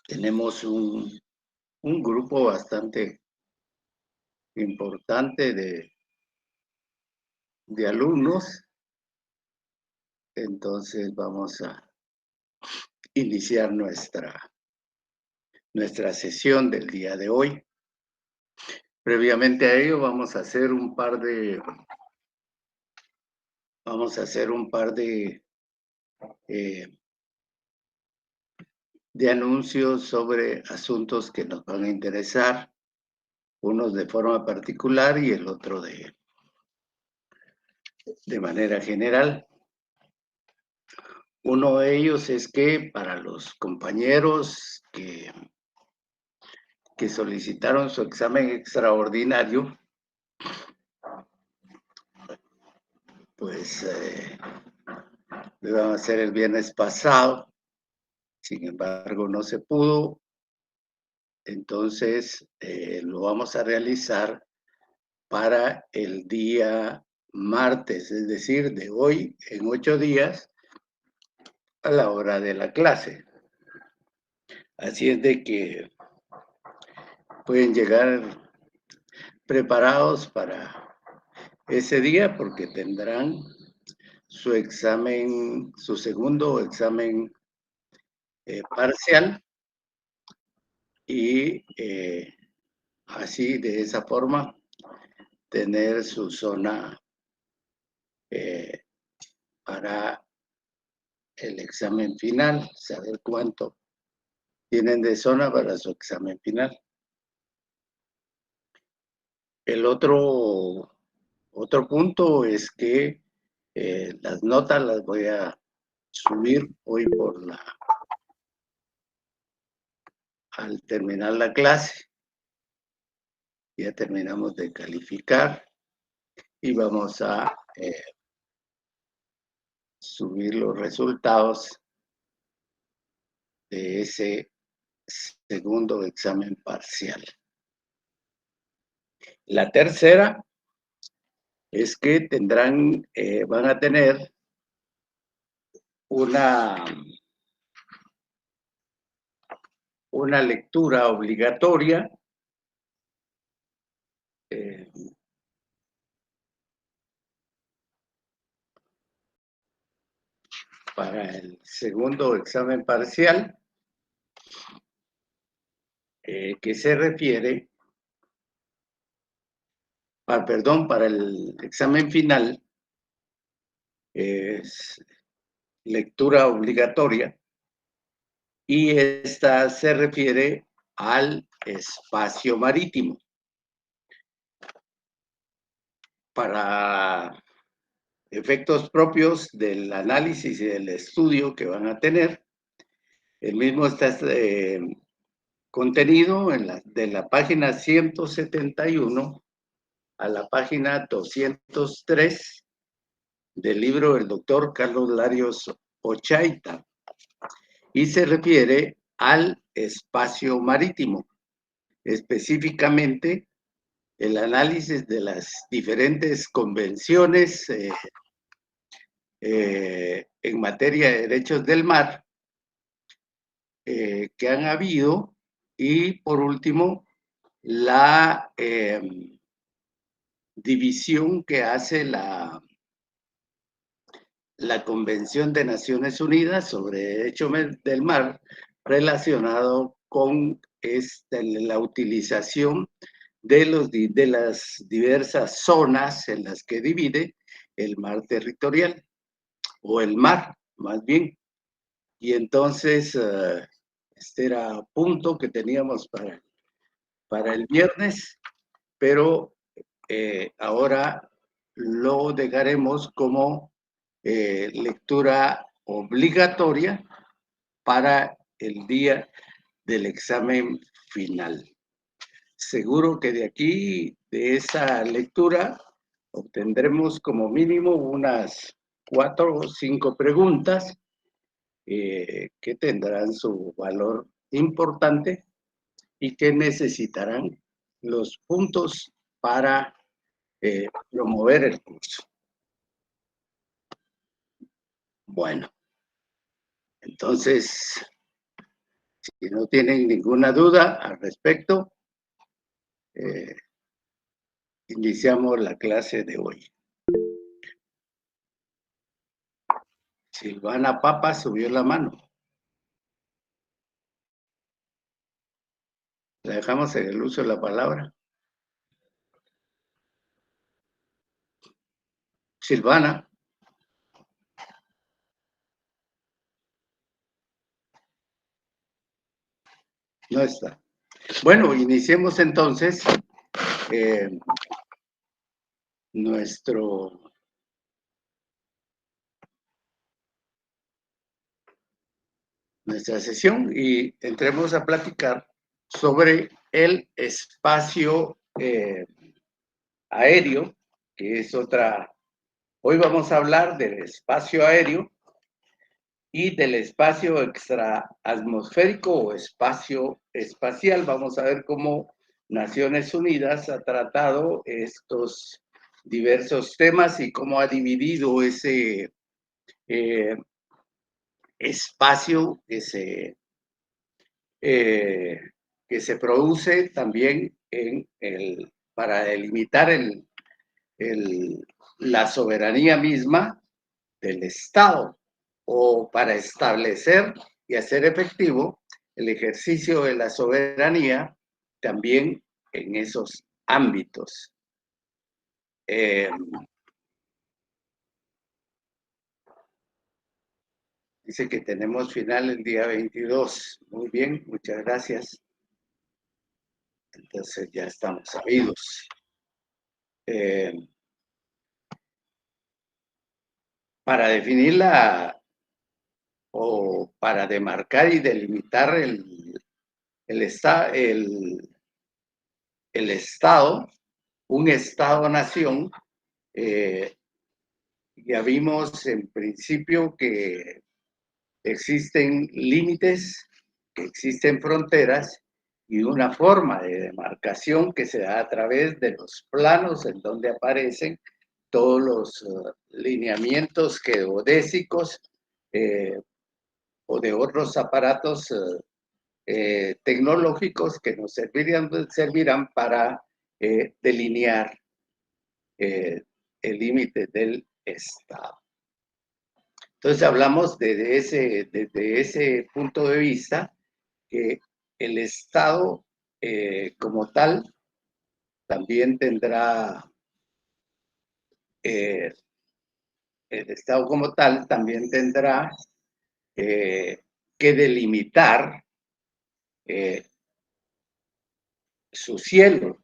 tenemos un grupo bastante importante de alumnos, entonces vamos a iniciar nuestra sesión del día de hoy. Previamente a ello vamos a hacer un par de anuncios sobre asuntos que nos van a interesar, unos de forma particular y el otro de manera general. Uno de ellos es que para los compañeros que solicitaron su examen extraordinario, pues lo iban a hacer el viernes pasado, sin embargo no se pudo, entonces lo vamos a realizar para el día martes, es decir, de hoy en 8 días a la hora de la clase. Así es de que pueden llegar preparados para ese día porque tendrán su examen, su segundo examen parcial y así de esa forma tener su zona para el examen final, saber cuánto tienen de zona para su examen final. El otro punto es que las notas las voy a subir hoy al terminar la clase. Ya terminamos de calificar y vamos a subir los resultados de ese segundo examen parcial. La tercera es que van a tener una lectura obligatoria para el segundo examen parcial, que se refiere, para el examen final, es lectura obligatoria, y esta se refiere al espacio marítimo. Para efectos propios del análisis y del estudio que van a tener, el mismo está contenido de la página 171 a la página 203 del libro del doctor Carlos Larios Ochaita, y se refiere al espacio marítimo, específicamente el análisis de las diferentes convenciones en materia de derechos del mar que han habido, y por último la división que hace la Convención de Naciones Unidas sobre Derecho del Mar relacionado con la utilización de las diversas zonas en las que divide el mar territorial, o el mar, más bien. Y entonces, este era punto que teníamos para el viernes, pero ahora lo dejaremos como lectura obligatoria para el día del examen final. Seguro que de aquí, de esa lectura, obtendremos como mínimo unas 4 o 5 preguntas que tendrán su valor importante y que necesitarán los puntos para promover el curso. Bueno, entonces Si no tienen ninguna duda al respecto, iniciamos la clase de hoy. Silvana Papa subió la mano. La dejamos en el uso de la palabra. Silvana. No está. Bueno, iniciemos entonces nuestra sesión y entremos a platicar sobre el espacio aéreo, que es otra. Hoy vamos a hablar del espacio aéreo y del espacio extraatmosférico o espacio espacial. Vamos a ver cómo Naciones Unidas ha tratado estos diversos temas y cómo ha dividido ese espacio que se produce también para delimitar la soberanía misma del Estado o para establecer y hacer efectivo el ejercicio de la soberanía también en esos ámbitos. Dice que tenemos final el día 22. Muy bien, muchas gracias. Entonces ya estamos sabidos. Para definirla o para demarcar y delimitar el Estado, un Estado-nación, ya vimos en principio que existen límites, que existen fronteras y una forma de demarcación que se da a través de los planos en donde aparecen todos los lineamientos geodésicos o de otros aparatos tecnológicos que nos servirán para delinear el límite del Estado. Entonces hablamos desde ese punto de vista que el Estado como tal también tendrá, el Estado como tal también tendrá que delimitar su cielo,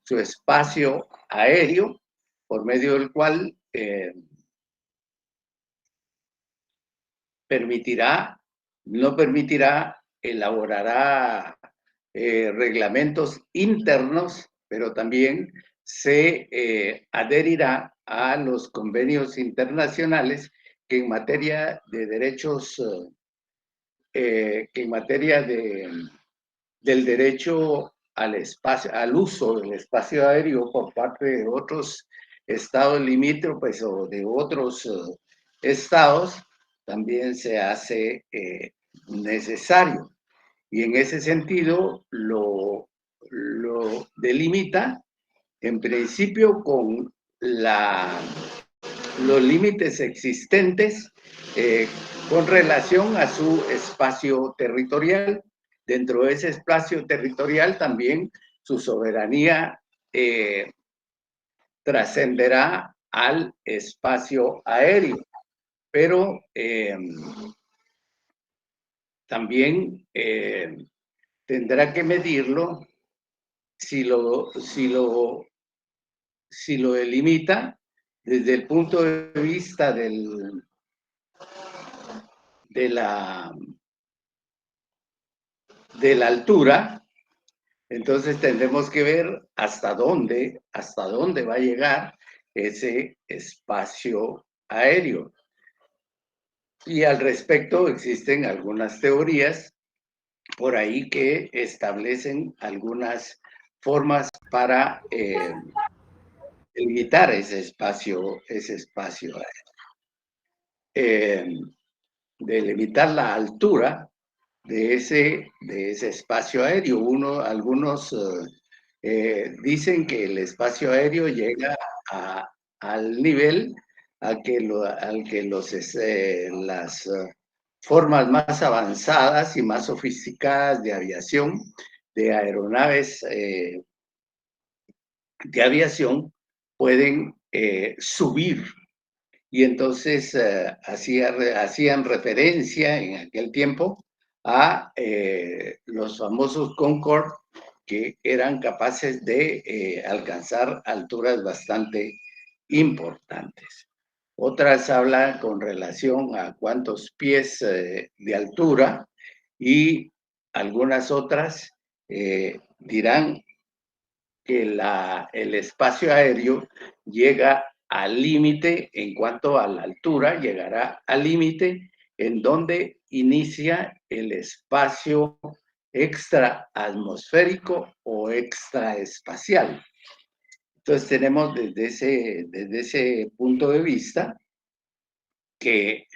su espacio aéreo, por medio del cual no permitirá, elaborará reglamentos internos, pero también se adherirá a los convenios internacionales que en materia de derechos, que en materia del derecho al espacio, al uso del espacio aéreo por parte de otros estados limítrofes o de otros estados, también se hace necesario. Y en ese sentido lo delimita en principio con los límites existentes con relación a su espacio territorial. Dentro de ese espacio territorial también su soberanía trascenderá al espacio aéreo, pero también tendrá que medirlo si lo delimita desde el punto de vista de la altura. Entonces tendremos que ver hasta dónde va a llegar ese espacio aéreo. Y al respecto existen algunas teorías por ahí que establecen algunas formas para limitar ese espacio aéreo. Delimitar la altura de ese espacio aéreo. Algunos dicen que el espacio aéreo llega al nivel al que las formas más avanzadas y más sofisticadas de aviación, de aeronaves de aviación, pueden subir. Y entonces hacían referencia en aquel tiempo a los famosos Concorde, que eran capaces de alcanzar alturas bastante importantes. Otras hablan con relación a cuántos pies de altura, y algunas otras dirán que el espacio aéreo llega al límite en cuanto a la altura, llegará al límite en donde inicia el espacio extraatmosférico o extraespacial. Entonces tenemos desde ese punto de vista que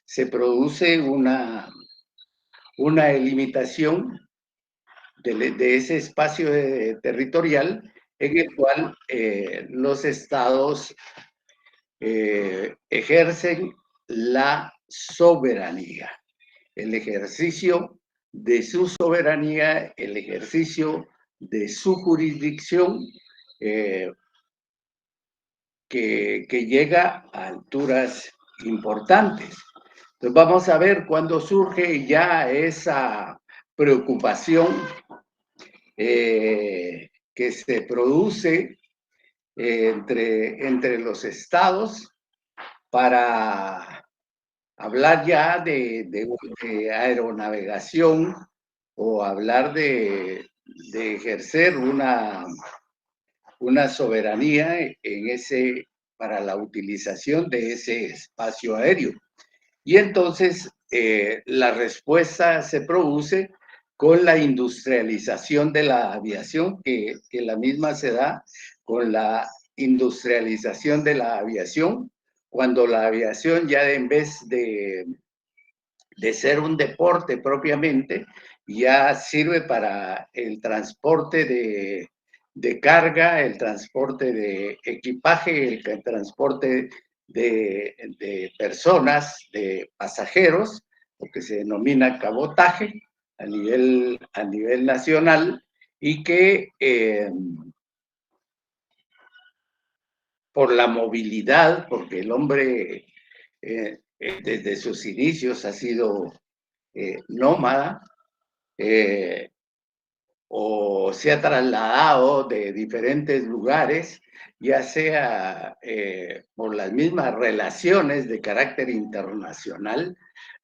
se produce una delimitación de ese espacio territorial en el cual los estados ejercen la soberanía, el ejercicio de su soberanía, el ejercicio de su jurisdicción, que llega a alturas importantes. Entonces vamos a ver cuándo surge ya esa preocupación que se produce entre los estados para hablar ya de aeronavegación, o hablar de ejercer una soberanía para la utilización de ese espacio aéreo. Y entonces la respuesta se produce con la industrialización de la aviación, que la misma se da con la industrialización de la aviación, cuando la aviación ya en vez de ser un deporte propiamente, ya sirve para el transporte de carga, el transporte de equipaje, el transporte de personas, de pasajeros, lo que se denomina cabotaje a nivel nacional, y que por la movilidad, porque el hombre desde sus inicios ha sido nómada, o se ha trasladado de diferentes lugares, ya sea por las mismas relaciones de carácter internacional,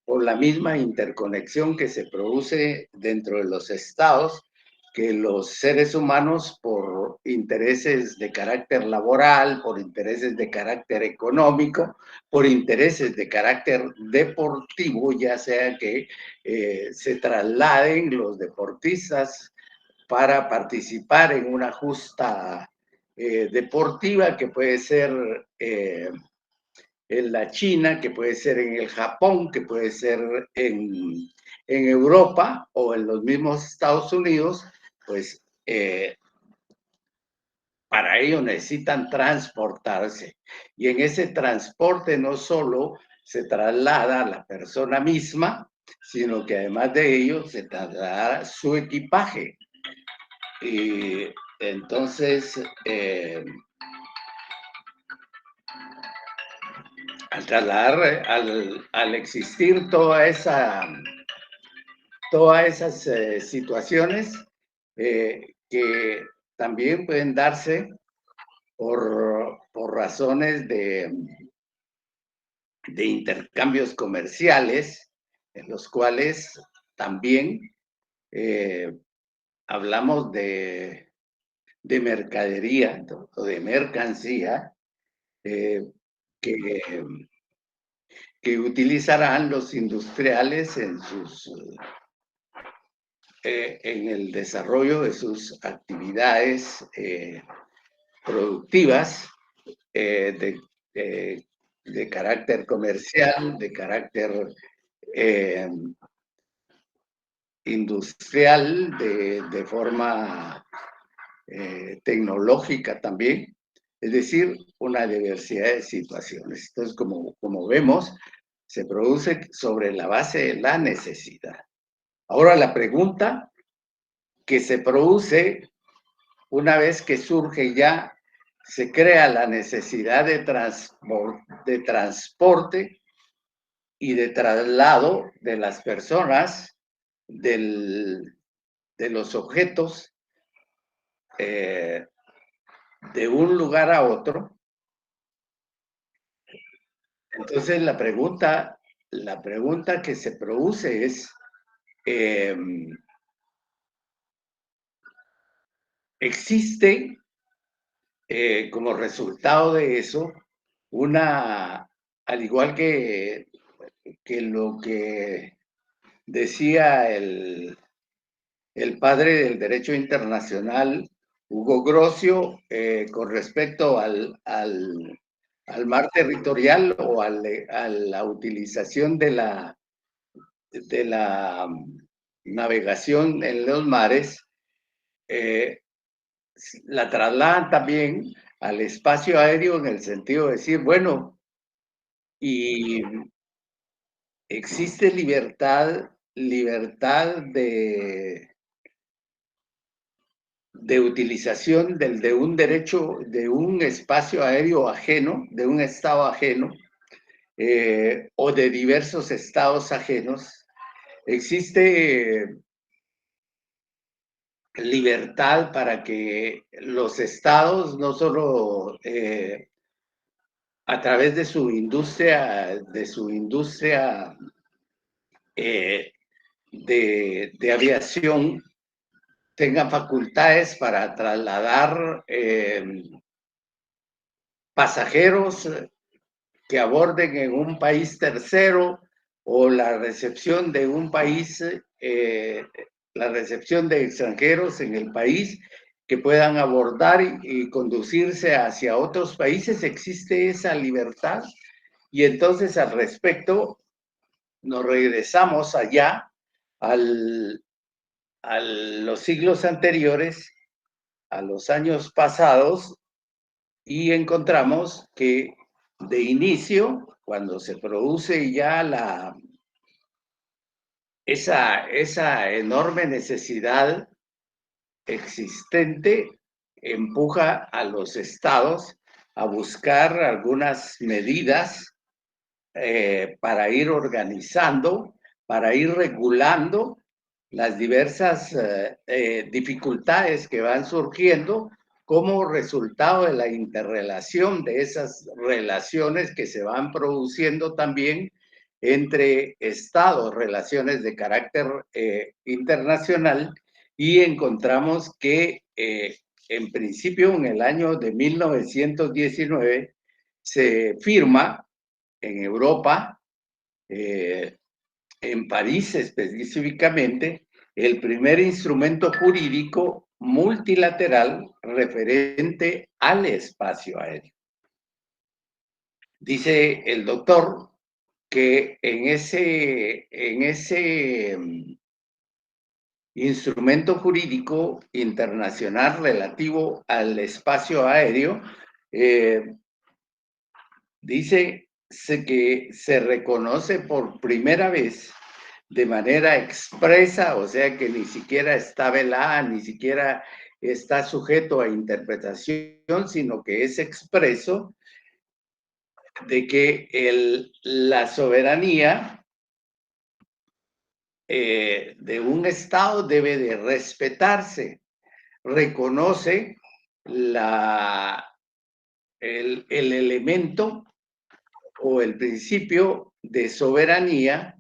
por la misma interconexión que se produce dentro de los estados, que los seres humanos, por intereses de carácter laboral, por intereses de carácter económico, por intereses de carácter deportivo, ya sea que se trasladen los deportistas para participar en una justa deportiva, que puede ser en la China, que puede ser en el Japón, que puede ser en Europa o en los mismos Estados Unidos. Pues para ello necesitan transportarse. Y en ese transporte no solo se traslada la persona misma, sino que además de ello se traslada su equipaje. Y entonces, al trasladar, al existir todas esas situaciones que también pueden darse por razones de intercambios comerciales, en los cuales también hablamos de mercadería o de mercancía, que, que utilizarán los industriales en el desarrollo de sus actividades productivas, de carácter comercial, de carácter industrial, de forma tecnológica también, es decir, una diversidad de situaciones. Entonces, como vemos, se produce sobre la base de la necesidad. Ahora la pregunta que se produce una vez que surge ya, se crea la necesidad de transporte y de traslado de las personas, de los objetos, de un lugar a otro. Entonces la pregunta que se produce es, ¿existe como resultado de eso al igual que lo que decía el padre del derecho internacional, Hugo Grocio, con respecto al mar territorial o a la utilización de la navegación en los mares, la trasladan también al espacio aéreo en el sentido de decir, bueno, y existe libertad de utilización de un derecho, de un espacio aéreo ajeno, de un estado ajeno, o de diversos estados ajenos. Existe libertad para que los estados no solo a través de su industria de aviación tengan facultades para trasladar pasajeros que aborden en un país tercero, o la recepción de un país, la recepción de extranjeros en el país que puedan abordar y conducirse hacia otros países. Existe esa libertad. Y entonces al respecto nos regresamos allá a los siglos anteriores, a los años pasados, y encontramos que de inicio, cuando se produce ya esa enorme necesidad existente, empuja a los estados a buscar algunas medidas para ir organizando, para ir regulando las diversas dificultades que van surgiendo como resultado de la interrelación de esas relaciones que se van produciendo también entre estados, relaciones de carácter internacional, y encontramos que en principio en el año de 1919 se firma en Europa, en París específicamente, el primer instrumento jurídico multilateral referente al espacio aéreo. Dice el doctor que en ese instrumento jurídico internacional relativo al espacio aéreo, dice que se reconoce por primera vez de manera expresa, o sea que ni siquiera está velada, ni siquiera está sujeto a interpretación, sino que es expreso, de que la soberanía de un Estado debe de respetarse. Reconoce el elemento o el principio de soberanía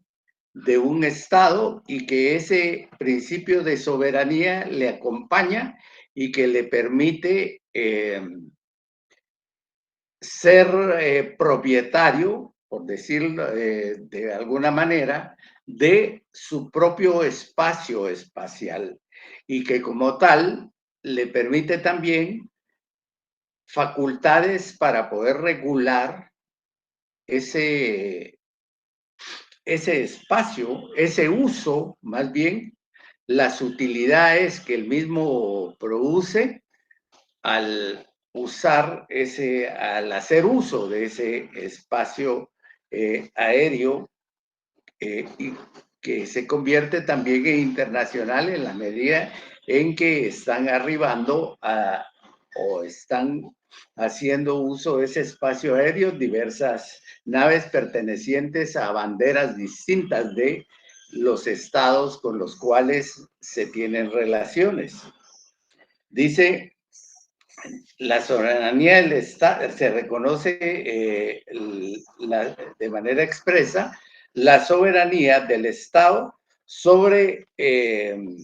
de un Estado, y que ese principio de soberanía le acompaña y que le permite ser propietario, por decirlo de alguna manera, de su propio espacio espacial, y que como tal le permite también facultades para poder regular ese espacio, ese uso más bien las utilidades que el mismo produce al al hacer uso de ese espacio aéreo y que se convierte también en internacional en la medida en que están arribando o están haciendo uso de ese espacio aéreo diversas naves pertenecientes a banderas distintas de los estados con los cuales se tienen relaciones. Dice, la soberanía del Estado se reconoce de manera expresa la soberanía del Estado sobre el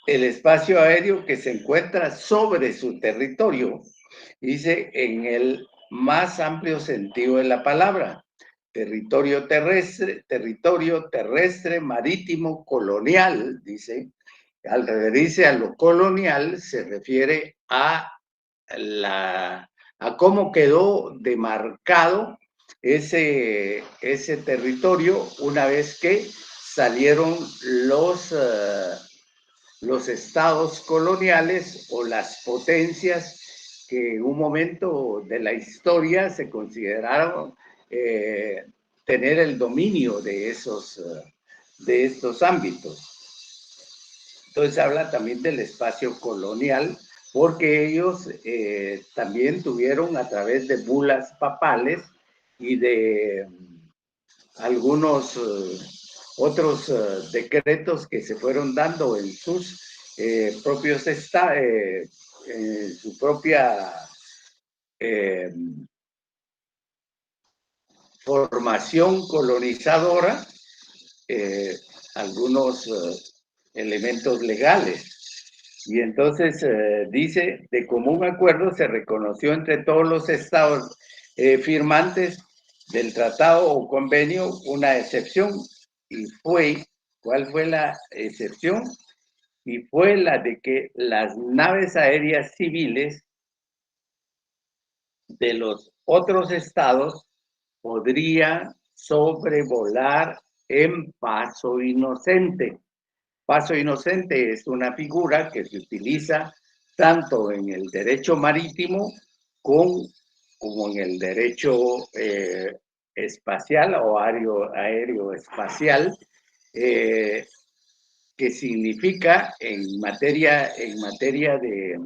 espacio aéreo que se encuentra sobre su territorio. Dice en el más amplio sentido de la palabra, territorio terrestre, marítimo, colonial, dice. Al referirse a lo colonial, se refiere a cómo quedó demarcado ese territorio una vez que salieron los estados coloniales o las potencias que en un momento de la historia se consideraron tener el dominio de estos ámbitos. Entonces habla también del espacio colonial, porque ellos también tuvieron a través de bulas papales y de algunos otros decretos que se fueron dando en sus propios estados, en su propia formación colonizadora, algunos elementos legales. Y entonces dice, de común acuerdo se reconoció entre todos los estados firmantes del tratado o convenio una excepción. Y ¿cuál fue la excepción? Y fue la de que las naves aéreas civiles de los otros estados podrían sobrevolar en paso inocente. Paso inocente es una figura que se utiliza tanto en el derecho marítimo como en el derecho espacial o aéreo espacial, que significa en materia de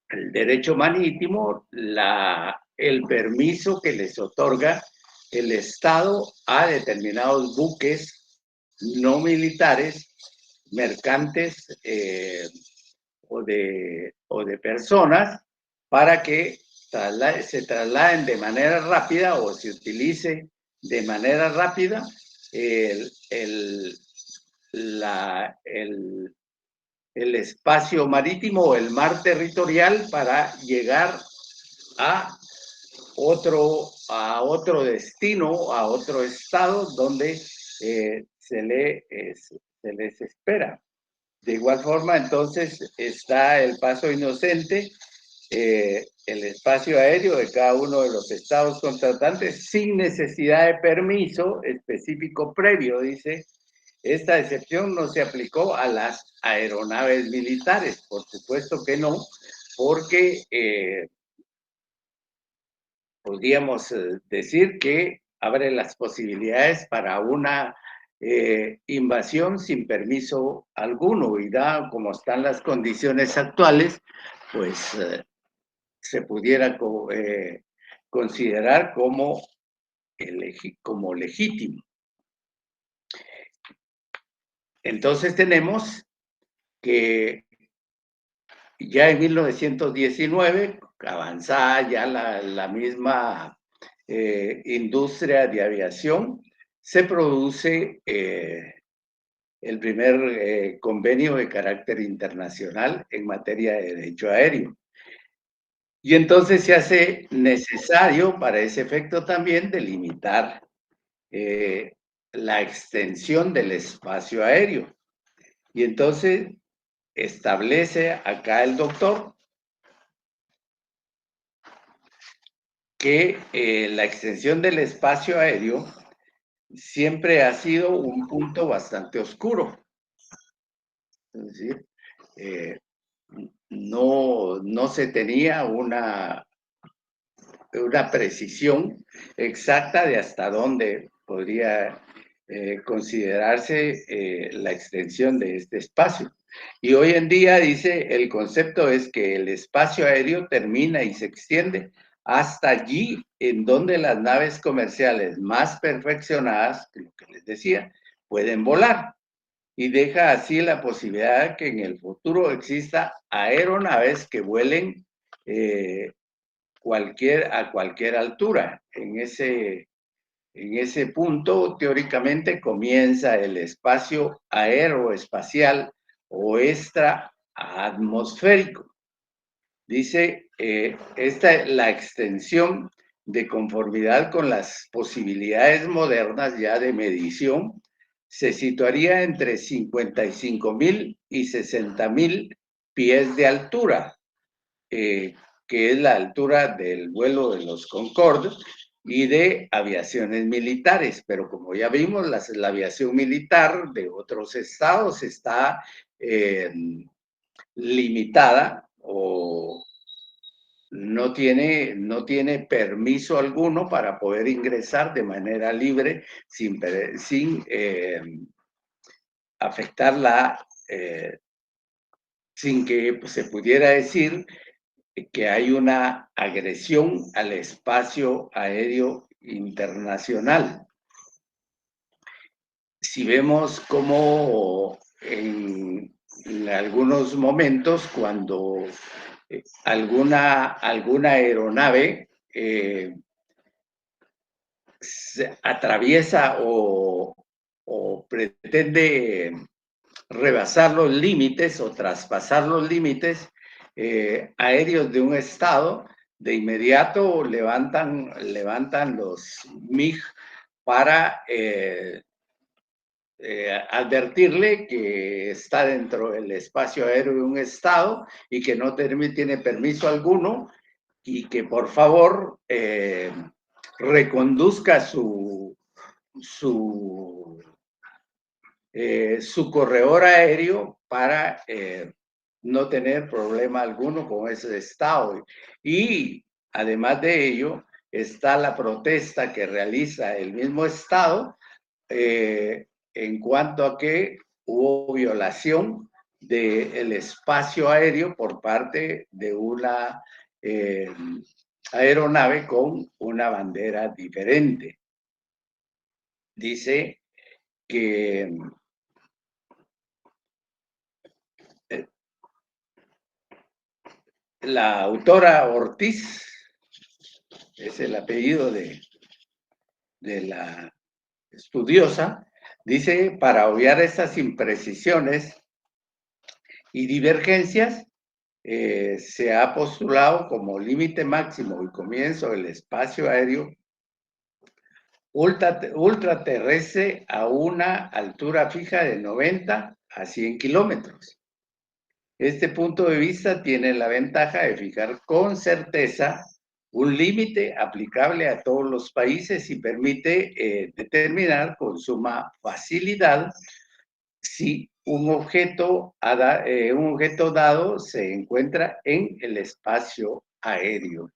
el derecho marítimo el permiso que les otorga el Estado a determinados buques no militares, mercantes o de personas, para que se trasladen de manera rápida o se utilice de manera rápida el espacio marítimo o el mar territorial para llegar a otro destino, a otro estado donde se les espera. De igual forma, entonces, está el paso inocente, el espacio aéreo de cada uno de los estados contratantes sin necesidad de permiso específico previo, dice. Esta excepción no se aplicó a las aeronaves militares, por supuesto que no, porque podríamos decir que abre las posibilidades para una invasión sin permiso alguno, y dado como están las condiciones actuales, pues se pudiera considerar como legítimo. Entonces tenemos que ya en 1919, avanzada ya la misma industria de aviación, se produce el primer convenio de carácter internacional en materia de derecho aéreo. Y entonces se hace necesario para ese efecto también delimitar la extensión del espacio aéreo. Y entonces establece acá el doctor que la extensión del espacio aéreo siempre ha sido un punto bastante oscuro. Es decir, no se tenía una precisión exacta de hasta dónde podría considerarse la extensión de este espacio. Y hoy en día, dice, el concepto es que el espacio aéreo termina y se extiende hasta allí en donde las naves comerciales más perfeccionadas, lo que les decía, pueden volar. Y deja así la posibilidad que en el futuro exista aeronaves que vuelen a cualquier altura. En ese punto, teóricamente, comienza el espacio aeroespacial o extraatmosférico. Dice, la extensión de conformidad con las posibilidades modernas ya de medición se situaría entre 55.000 y 60.000 pies de altura, que es la altura del vuelo de los Concorde y de aviaciones militares. Pero como ya vimos, la aviación militar de otros estados está limitada o no tiene permiso alguno para poder ingresar de manera libre sin afectar sin que se pudiera decir que hay una agresión al espacio aéreo internacional. Si vemos cómo en algunos momentos cuando alguna aeronave atraviesa o pretende rebasar los límites o traspasar los límites aéreos de un estado, de inmediato levantan los MiG para advertirle que está dentro del espacio aéreo de un estado y que no tiene permiso alguno y que por favor reconduzca su corredor aéreo para no tener problema alguno con ese estado. Y además de ello, está la protesta que realiza el mismo estado en cuanto a que hubo violación del espacio aéreo por parte de una aeronave con una bandera diferente. Dice que la autora Ortiz, es el apellido de la estudiosa, dice, para obviar estas imprecisiones y divergencias, se ha postulado como límite máximo y comienzo del espacio aéreo ultraterrestre a una altura fija de 90 a 100 kilómetros. Este punto de vista tiene la ventaja de fijar con certeza un límite aplicable a todos los países y permite determinar con suma facilidad si un objeto dado se encuentra en el espacio aéreo.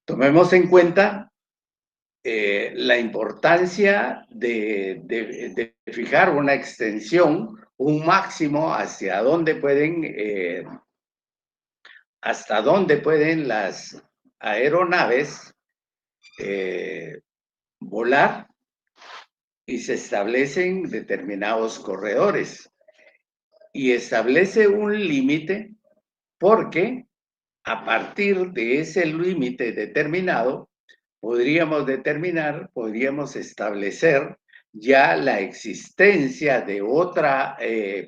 Tomemos en cuenta la importancia de fijar una extensión, un máximo hasta dónde pueden las aeronaves volar, y se establecen determinados corredores y establece un límite porque a partir de ese límite determinado podríamos establecer ya la existencia de otra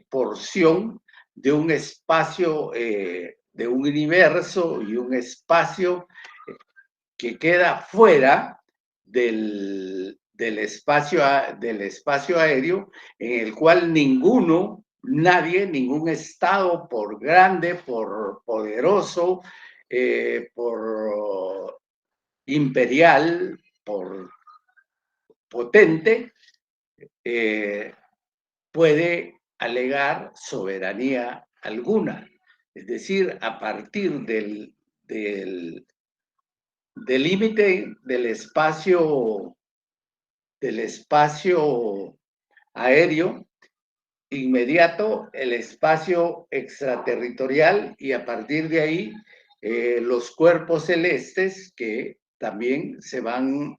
porción de un espacio, de un universo y un espacio que queda fuera del espacio aéreo, en el cual nadie, ningún estado, por grande, por poderoso, por imperial, por potente puede alegar soberanía alguna. Es decir, a partir del límite del espacio aéreo inmediato, el espacio extraterritorial, y a partir de ahí los cuerpos celestes que también se van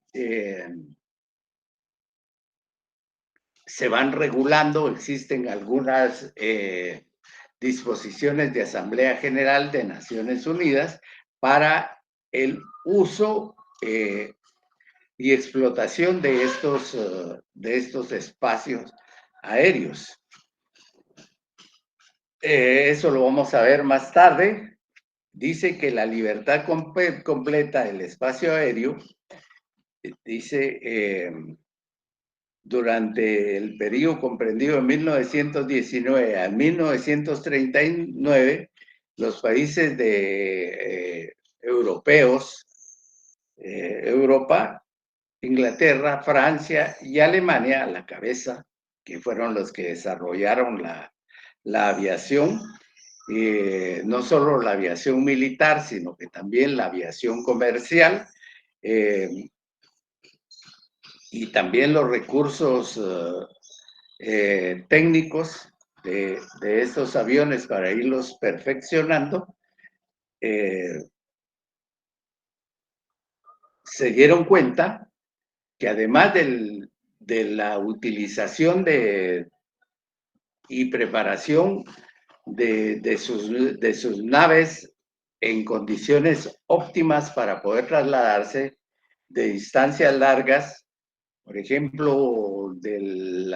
regulando. Existen algunas disposiciones de Asamblea General de Naciones Unidas para el uso y explotación de estos espacios aéreos. Eso lo vamos a ver más tarde. Dice que la libertad completa del espacio aéreo, dice, durante el periodo comprendido de 1919 a 1939, los países europeos, Europa, Inglaterra, Francia y Alemania a la cabeza, que fueron los que desarrollaron la aviación, no solo la aviación militar, sino que también la aviación comercial, y también los recursos técnicos de estos aviones para irlos perfeccionando, se dieron cuenta que además de la utilización y preparación de sus naves en condiciones óptimas para poder trasladarse de distancias largas, por ejemplo, del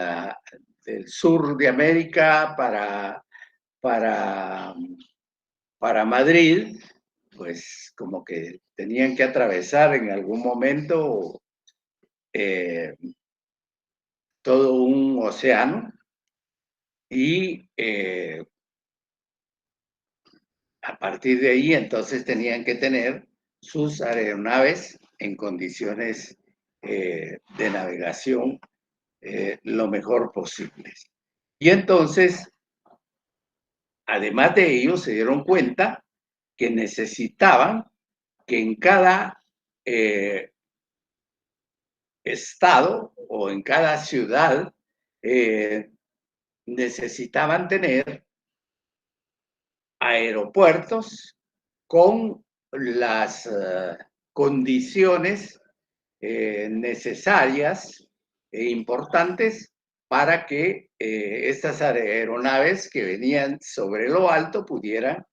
sur de América para Madrid, pues como que tenían que atravesar en algún momento todo un océano, y a partir de ahí entonces tenían que tener sus aeronaves en condiciones de navegación lo mejor posible. Y entonces, además de ello, se dieron cuenta que necesitaban que en cada estado o en cada ciudad necesitaban tener aeropuertos con las condiciones necesarias e importantes para que estas aeronaves que venían sobre lo alto pudieran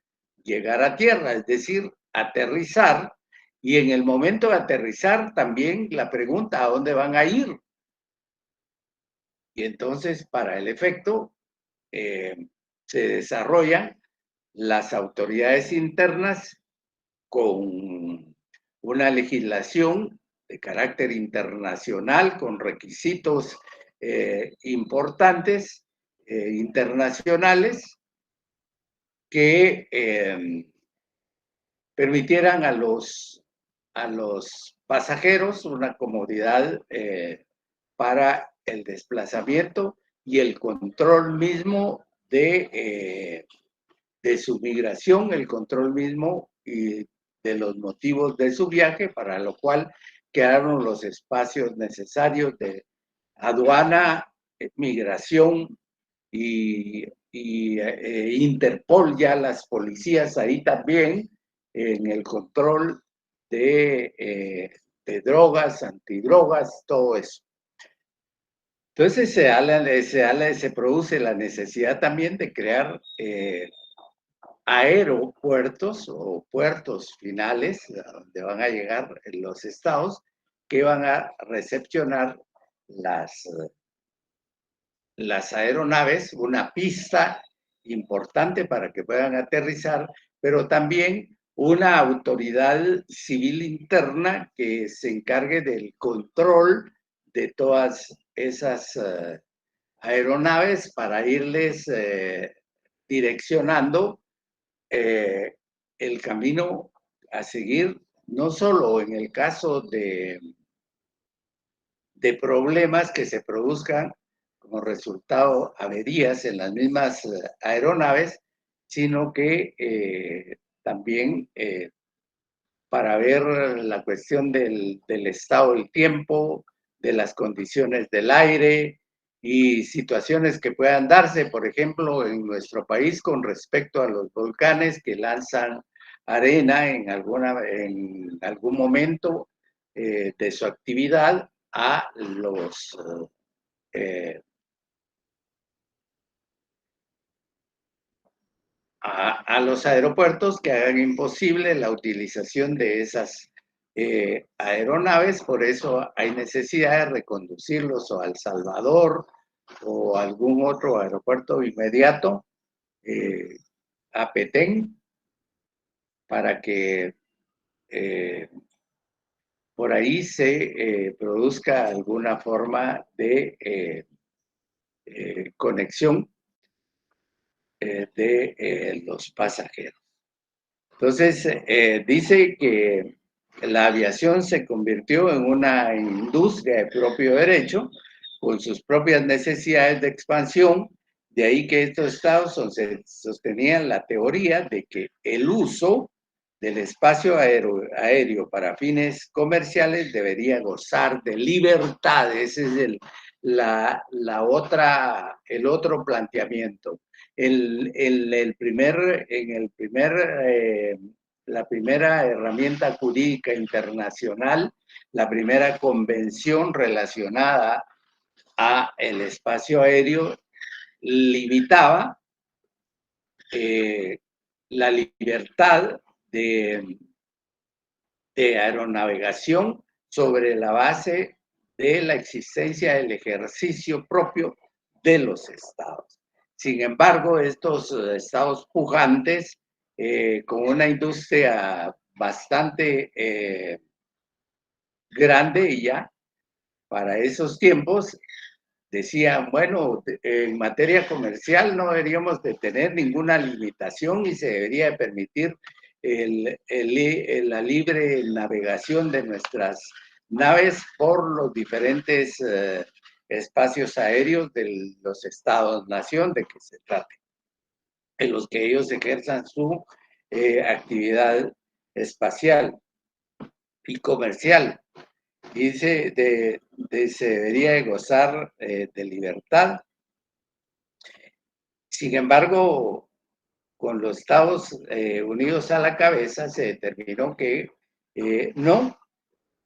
llegar a tierra, es decir, aterrizar. Y en el momento de aterrizar también la pregunta, ¿a dónde van a ir? Y entonces, para el efecto, se desarrollan las autoridades internas con una legislación de carácter internacional, con requisitos importantes, internacionales, que permitieran a los pasajeros una comodidad para el desplazamiento y el control mismo de su migración, el control mismo y de los motivos de su viaje, para lo cual quedaron los espacios necesarios de aduana, migración y Interpol, ya las policías ahí también, en el control de drogas, antidrogas, todo eso. Entonces se produce la necesidad también de crear aeropuertos o puertos finales donde van a llegar los estados que van a recepcionar las aeronaves, una pista importante para que puedan aterrizar, pero también una autoridad civil interna que se encargue del control de todas esas aeronaves para irles direccionando el camino a seguir, no solo en el caso de de problemas que se produzcan como resultado averías en las mismas aeronaves, sino que también para ver la cuestión del estado del tiempo, de las condiciones del aire y situaciones que puedan darse, por ejemplo, en nuestro país con respecto a los volcanes que lanzan arena en algún momento de su actividad a eh, los aeropuertos, que hagan imposible la utilización de esas aeronaves. Por eso hay necesidad de reconducirlos o a El Salvador o algún otro aeropuerto inmediato, a Petén, para que por ahí se produzca alguna forma de conexión de los pasajeros. Entonces, dice que la aviación se convirtió en una industria de propio derecho, con sus propias necesidades de expansión. De ahí que estos estados sostenían la teoría de que el uso del espacio aéreo para fines comerciales debería gozar de libertad. Ese es el otro planteamiento. La primera herramienta jurídica internacional, la primera convención relacionada a el espacio aéreo, limitaba la libertad de aeronavegación sobre la base de la existencia del ejercicio propio de los estados. Sin embargo, estos estados pujantes, con una industria bastante grande ya para esos tiempos, decían, bueno, en materia comercial no deberíamos de tener ninguna limitación y se debería de permitir la libre navegación de nuestras naves por los diferentes espacios aéreos de los estados-nación de que se trate, en los que ellos ejerzan su actividad espacial y comercial. Dice, se debería de gozar de libertad. Sin embargo, con los Estados Unidos a la cabeza, se determinó que no,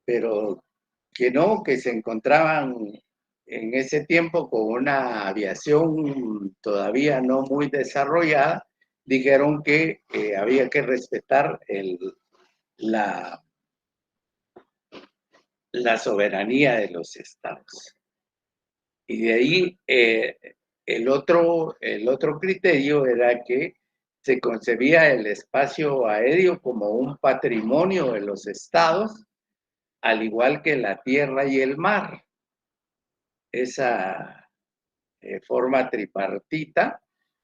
pero que no, que se encontraban en ese tiempo con una aviación todavía no muy desarrollada. Dijeron que había que respetar la soberanía de los estados. Y de ahí el otro criterio era que se concebía el espacio aéreo como un patrimonio de los estados, al igual que la tierra y el mar. Esa forma tripartita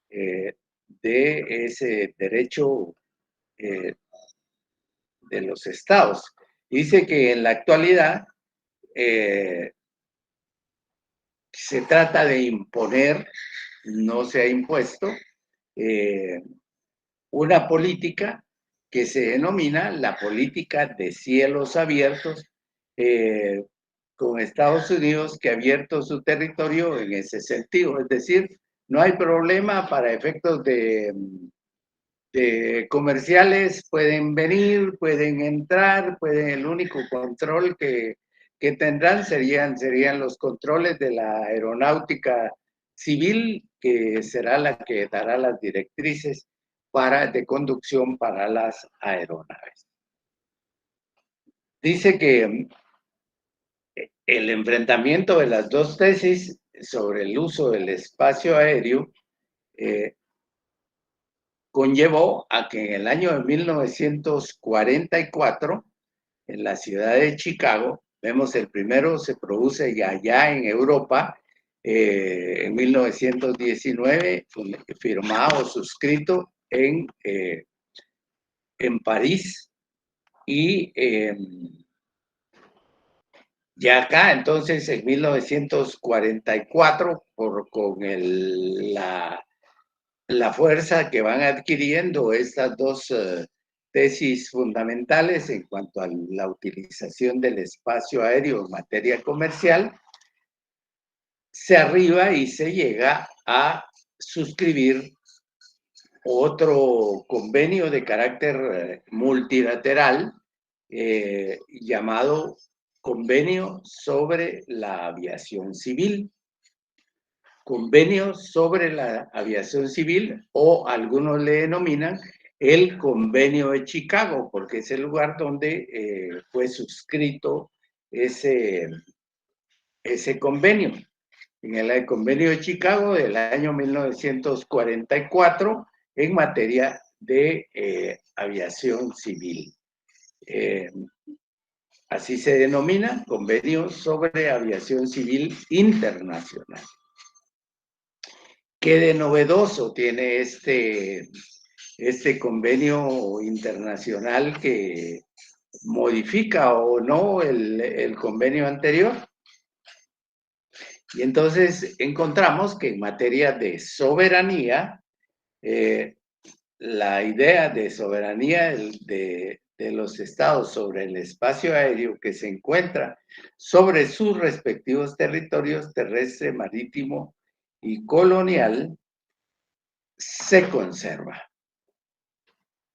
de ese derecho de los estados. Dice que en la actualidad se trata de imponer, no se ha impuesto, una política que se denomina la política de cielos abiertos, con Estados Unidos, que ha abierto su territorio en ese sentido. Es decir, no hay problema para efectos de comerciales, pueden venir, pueden entrar, el único control que tendrán serían los controles de la aeronáutica civil, que será la que dará las directrices de conducción para las aeronaves. Dice que el enfrentamiento de las dos tesis sobre el uso del espacio aéreo conllevó a que en el año de 1944, en la ciudad de Chicago, vemos el primero se produce allá en Europa, en 1919, firmado, suscrito en París, y Ya acá, entonces, en 1944, con la fuerza que van adquiriendo estas dos tesis fundamentales en cuanto a la utilización del espacio aéreo en materia comercial, se arriba y se llega a suscribir otro convenio de carácter multilateral llamado Convenio sobre la Aviación Civil. Convenio sobre la Aviación Civil, o algunos le denominan el Convenio de Chicago, porque es el lugar donde fue suscrito ese convenio. En el Convenio de Chicago del año 1944 en materia de aviación civil. Así se denomina Convenio sobre Aviación Civil Internacional. ¿Qué de novedoso tiene este convenio internacional que modifica o no el convenio anterior? Y entonces encontramos que en materia de soberanía, la idea de soberanía de los estados sobre el espacio aéreo que se encuentra sobre sus respectivos territorios terrestre, marítimo y colonial se conserva.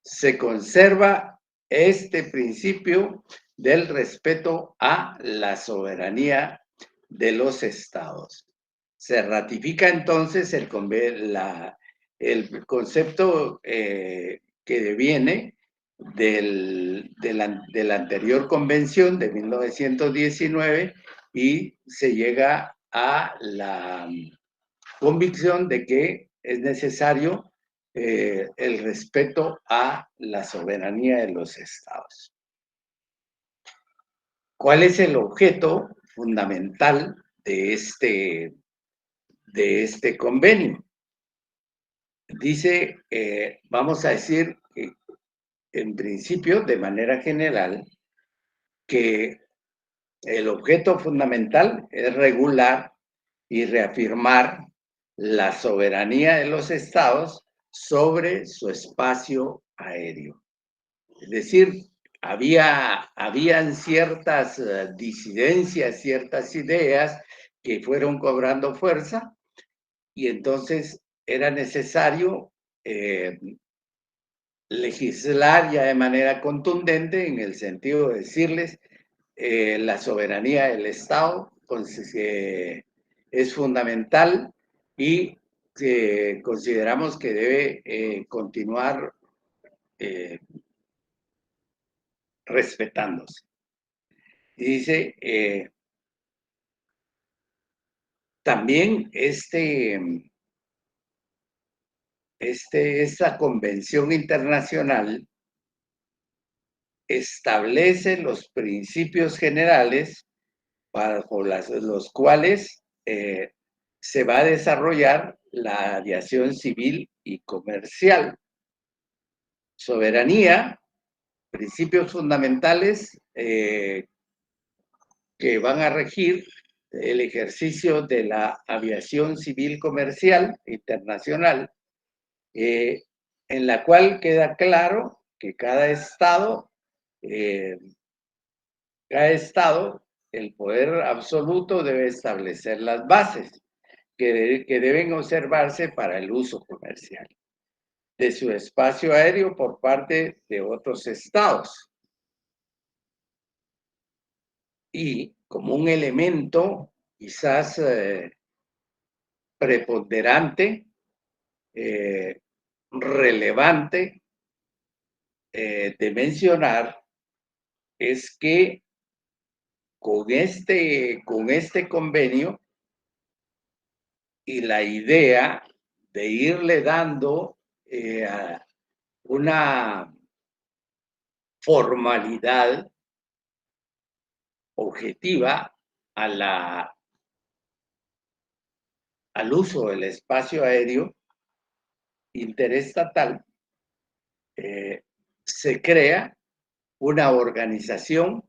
Se conserva este principio del respeto a la soberanía de los estados. Se ratifica entonces el concepto que deviene de la anterior convención de 1919 y se llega a la convicción de que es necesario el respeto a la soberanía de los estados. ¿Cuál es el objeto fundamental de este convenio? Dice, vamos a decir, en principio, de manera general, que el objeto fundamental es regular y reafirmar la soberanía de los estados sobre su espacio aéreo. Es decir, habían ciertas disidencias, ciertas ideas que fueron cobrando fuerza y entonces era necesario legislar ya de manera contundente en el sentido de decirles la soberanía del Estado es fundamental y consideramos que debe continuar respetándose. Dice, también esta convención internacional establece los principios generales bajo los cuales se va a desarrollar la aviación civil y comercial. Soberanía, principios fundamentales que van a regir el ejercicio de la aviación civil comercial internacional, en la cual queda claro que cada estado, el poder absoluto debe establecer las bases que deben observarse para el uso comercial de su espacio aéreo por parte de otros estados. Y como un elemento quizás preponderante, relevante de mencionar, es que con este convenio y la idea de irle dando una formalidad objetiva al uso del espacio aéreo interestatal, se crea una organización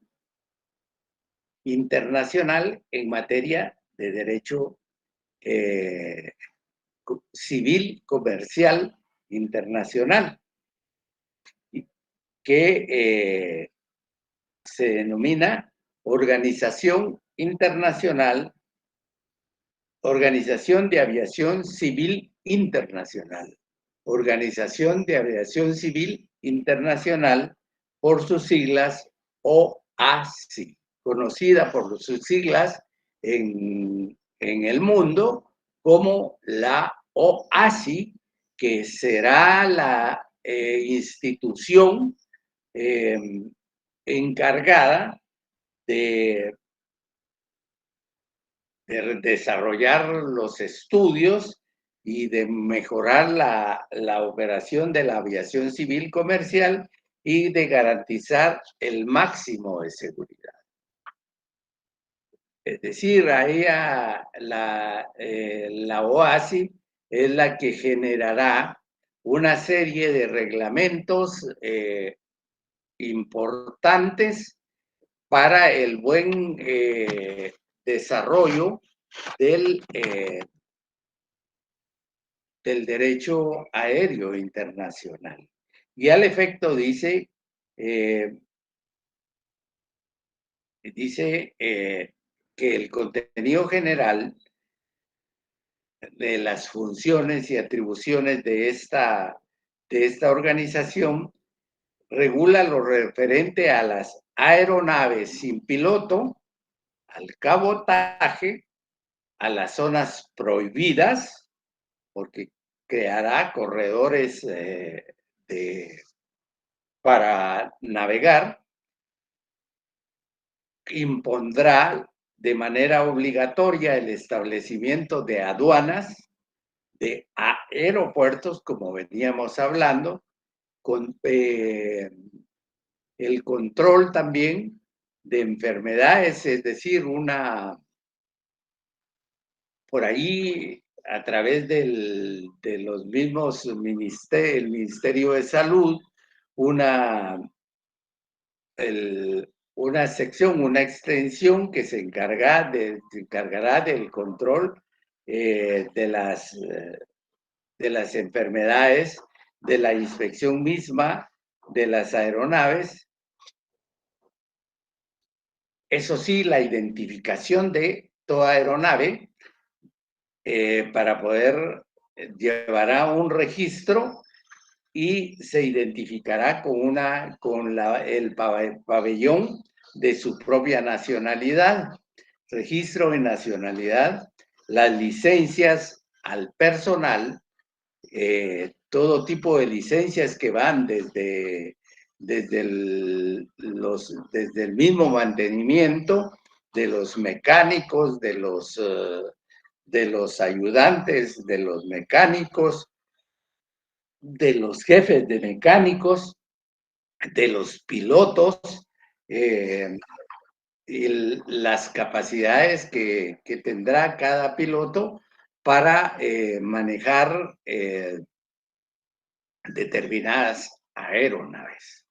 internacional en materia de derecho civil comercial internacional, que se denomina Organización Internacional, Organización de Aviación Civil Internacional. Organización de Aviación Civil Internacional, por sus siglas OACI, conocida por sus siglas en el mundo como la OACI, que será la institución encargada de desarrollar los estudios y de mejorar la operación de la aviación civil comercial y de garantizar el máximo de seguridad. Es decir, ahí la OACI es la que generará una serie de reglamentos importantes para el buen desarrollo del derecho aéreo internacional. Y al efecto dice que el contenido general de las funciones y atribuciones de esta organización regula lo referente a las aeronaves sin piloto, al cabotaje, a las zonas prohibidas, porque creará corredores para navegar, impondrá de manera obligatoria el establecimiento de aduanas, de aeropuertos, como veníamos hablando, con el control también de enfermedades, es decir, por ahí a través de los mismos el Ministerio de Salud, una sección, una extensión que se encargará del control de las enfermedades, de la inspección misma de las aeronaves. Eso sí, la identificación de toda aeronave para poder llevará un registro y se identificará con el pabellón de su propia nacionalidad, registro de nacionalidad, las licencias al personal, todo tipo de licencias que van desde el mismo mantenimiento de los mecánicos, de los ayudantes, de los mecánicos, de los jefes de mecánicos, de los pilotos, y las capacidades que tendrá cada piloto para manejar determinadas aeronaves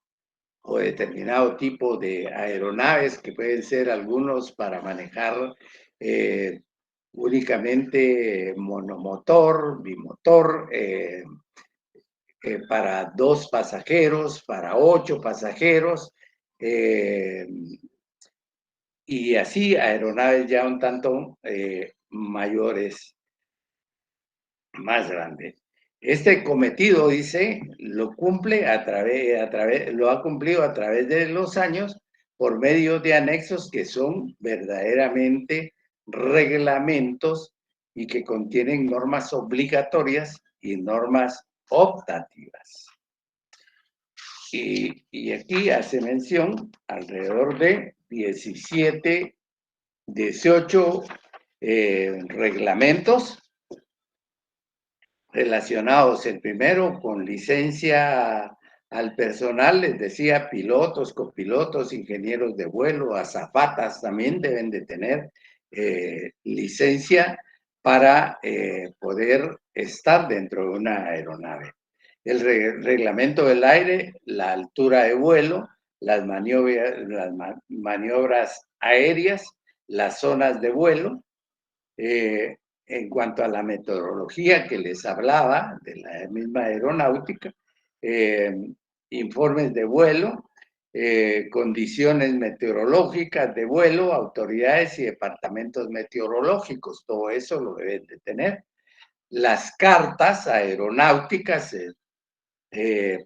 o determinado tipo de aeronaves que pueden ser algunos para manejar únicamente monomotor, bimotor, para 2 pasajeros, para 8 pasajeros, y así aeronaves ya un tanto mayores, más grandes. Este cometido, dice, lo cumple lo ha cumplido a través de los años por medio de anexos que son verdaderamente reglamentos y que contienen normas obligatorias y normas optativas. Y aquí hace mención alrededor de 17, 18 reglamentos relacionados, el primero con licencia al personal, les decía, pilotos, copilotos, ingenieros de vuelo, azafatas también deben de tener licencia para poder estar dentro de una aeronave. El reglamento del aire, la altura de vuelo, las maniobras aéreas, las zonas de vuelo. En cuanto a la metodología que les hablaba, de la misma aeronáutica, informes de vuelo, condiciones meteorológicas de vuelo, autoridades y departamentos meteorológicos, todo eso lo deben de tener. Las cartas aeronáuticas,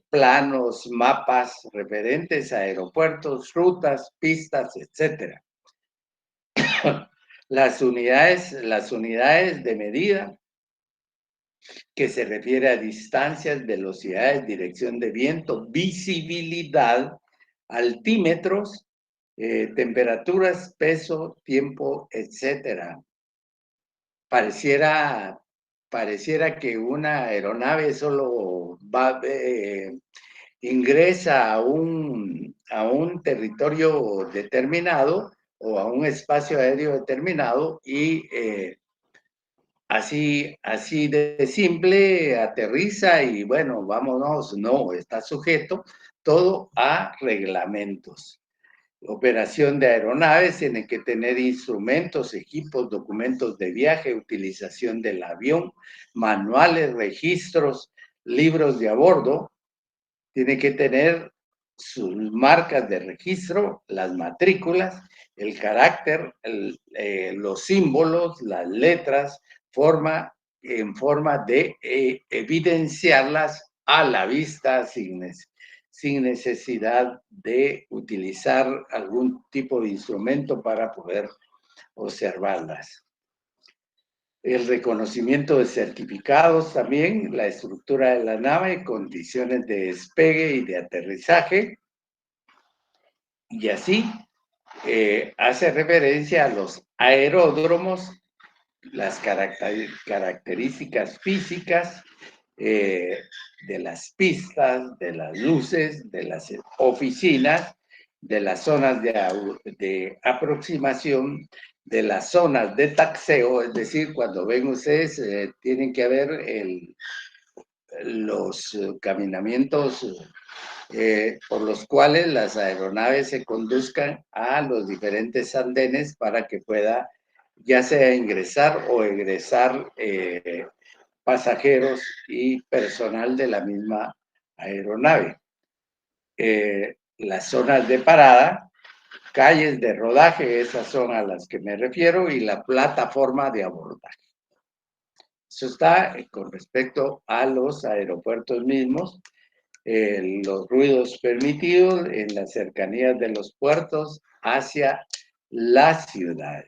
planos, mapas referentes a aeropuertos, rutas, pistas, etcétera. Las unidades de medida, que se refiere a distancias, velocidades, dirección de viento, visibilidad, altímetros, temperaturas, peso, tiempo, etcétera. Pareciera que una aeronave solo ingresa a un territorio determinado o a un espacio aéreo determinado y así de simple aterriza y bueno, vámonos. No, está sujeto todo a reglamentos. Operación de aeronaves tiene que tener instrumentos, equipos, documentos de viaje, utilización del avión, manuales, registros, libros de a bordo. Tiene que tener sus marcas de registro, las matrículas, el carácter, los símbolos, las letras, en forma de evidenciarlas a la vista sin necesidad de utilizar algún tipo de instrumento para poder observarlas. El reconocimiento de certificados también, la estructura de la nave, condiciones de despegue y de aterrizaje, y así hace referencia a los aeródromos, las características físicas de las pistas, de las luces, de las oficinas, de las zonas de aproximación, de las zonas de taxeo, es decir, cuando ven ustedes, tienen que haber los caminamientos por los cuales las aeronaves se conduzcan a los diferentes andenes para que pueda ya sea ingresar o egresar pasajeros y personal de la misma aeronave. Las zonas de parada, calles de rodaje, esas son a las que me refiero, y la plataforma de abordaje. Eso está con respecto a los aeropuertos mismos, los ruidos permitidos en las cercanías de los puertos hacia las ciudades.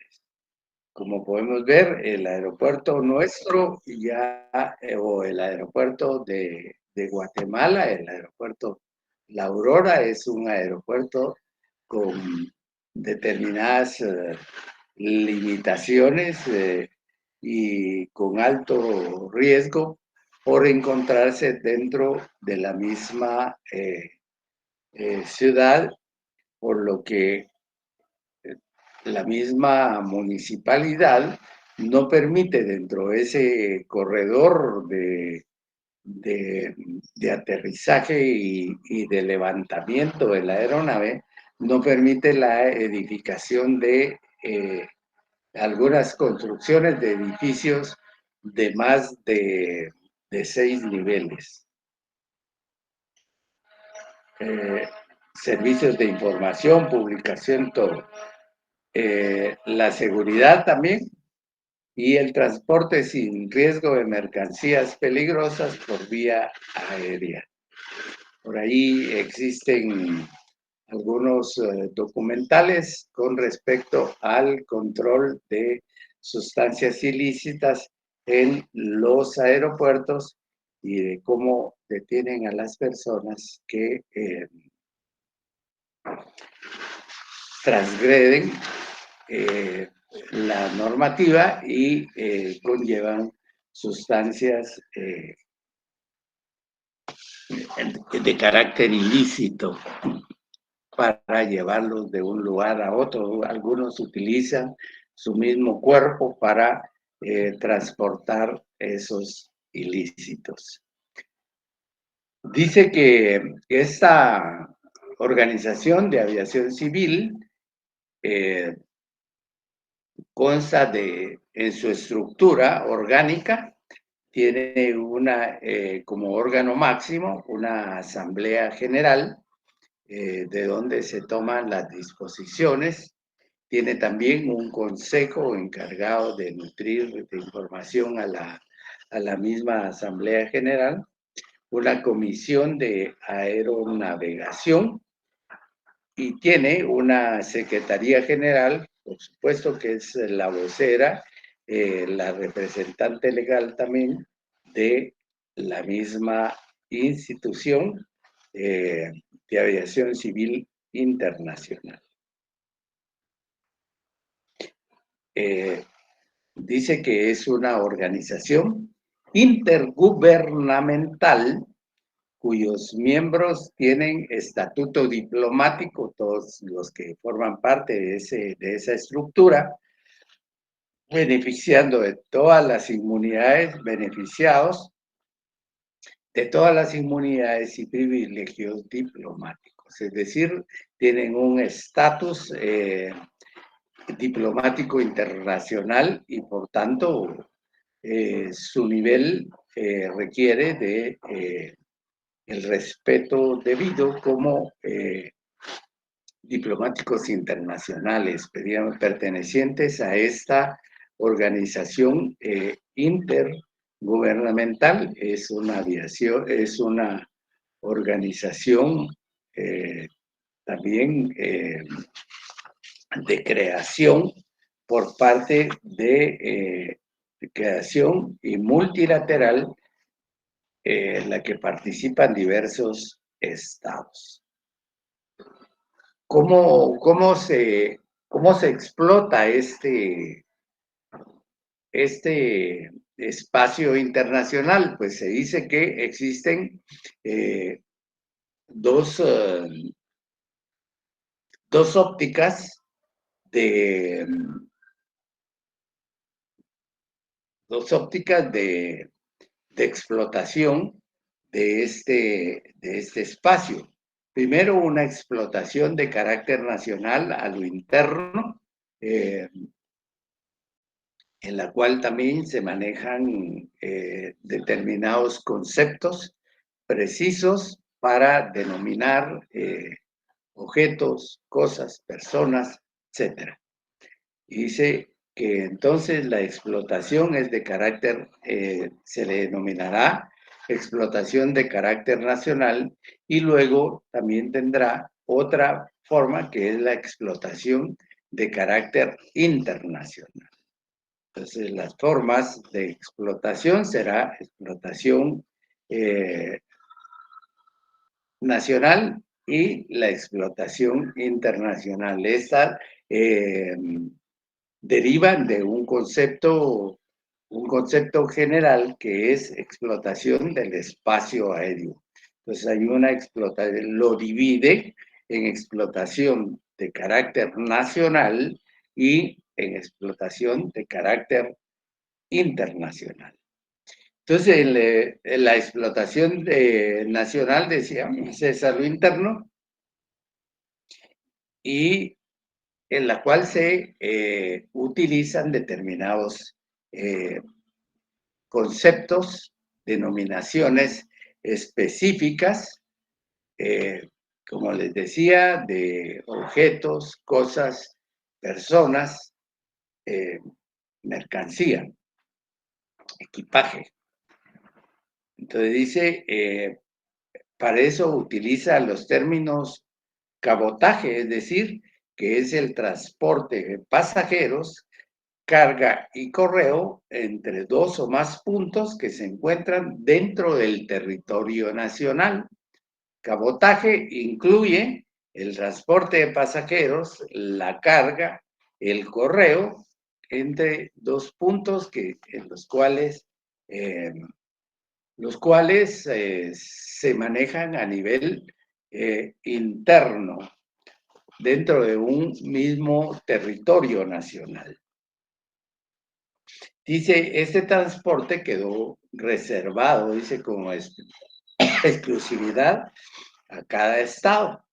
Como podemos ver, el aeropuerto nuestro ya, o el aeropuerto de Guatemala, el aeropuerto La Aurora, es un aeropuerto con determinadas limitaciones y con alto riesgo por encontrarse dentro de la misma ciudad, por lo que la misma municipalidad no permite dentro de ese corredor de aterrizaje y de levantamiento de la aeronave, no permite la edificación de algunas construcciones de edificios de más de 6 niveles. Servicios de información, publicación, todo. La seguridad también y el transporte sin riesgo de mercancías peligrosas por vía aérea. Por ahí existen algunos documentales con respecto al control de sustancias ilícitas en los aeropuertos y de cómo detienen a las personas que transgreden la normativa y conllevan sustancias de carácter ilícito para llevarlos de un lugar a otro. Algunos utilizan su mismo cuerpo para transportar esos ilícitos. Dice que esta organización de aviación civil consta en su estructura orgánica, tiene como órgano máximo una asamblea general, de donde se toman las disposiciones. Tiene también un consejo encargado de nutrir de información a la misma asamblea general, una comisión de aeronavegación, y tiene una secretaría general, por supuesto que es la vocera, la representante legal también de la misma institución de aviación civil internacional. Dice que es una organización intergubernamental cuyos miembros tienen estatuto diplomático, todos los que forman parte de esa estructura, beneficiando de todas las inmunidades, beneficiados de todas las inmunidades y privilegios diplomáticos. Es decir, tienen un estatus diplomático internacional y por tanto su nivel requiere de el respeto debido como diplomáticos internacionales, pertenecientes a esta organización intergubernamental. Es una organización también de creación por parte de creación y multilateral, en la que participan diversos estados. ¿Cómo se explota este espacio internacional? Pues se dice que existen dos ópticas de explotación de este espacio. Primero, una explotación de carácter nacional a lo interno, en la cual también se manejan determinados conceptos precisos para denominar objetos, cosas, personas, etc. Y dice que entonces la explotación es de carácter, se le denominará explotación de carácter nacional, y luego también tendrá otra forma que es la explotación de carácter internacional. Entonces las formas de explotación será explotación nacional y la explotación internacional. Esta derivan de un concepto general que es explotación del espacio aéreo. Entonces hay una explotación, lo divide en explotación de carácter nacional y en explotación de carácter internacional. Entonces, la explotación nacional, decíamos, es a lo interno, y en la cual se utilizan determinados conceptos, denominaciones específicas, como les decía, de objetos, cosas, personas, mercancía, equipaje. Entonces dice, para eso utiliza los términos cabotaje, es decir, que es el transporte de pasajeros, carga y correo entre dos o más puntos que se encuentran dentro del territorio nacional. Cabotaje incluye el transporte de pasajeros, la carga, el correo entre dos puntos en los cuales se manejan a nivel interno dentro de un mismo territorio nacional. Dice, este transporte quedó reservado, dice, como exclusividad a cada estado.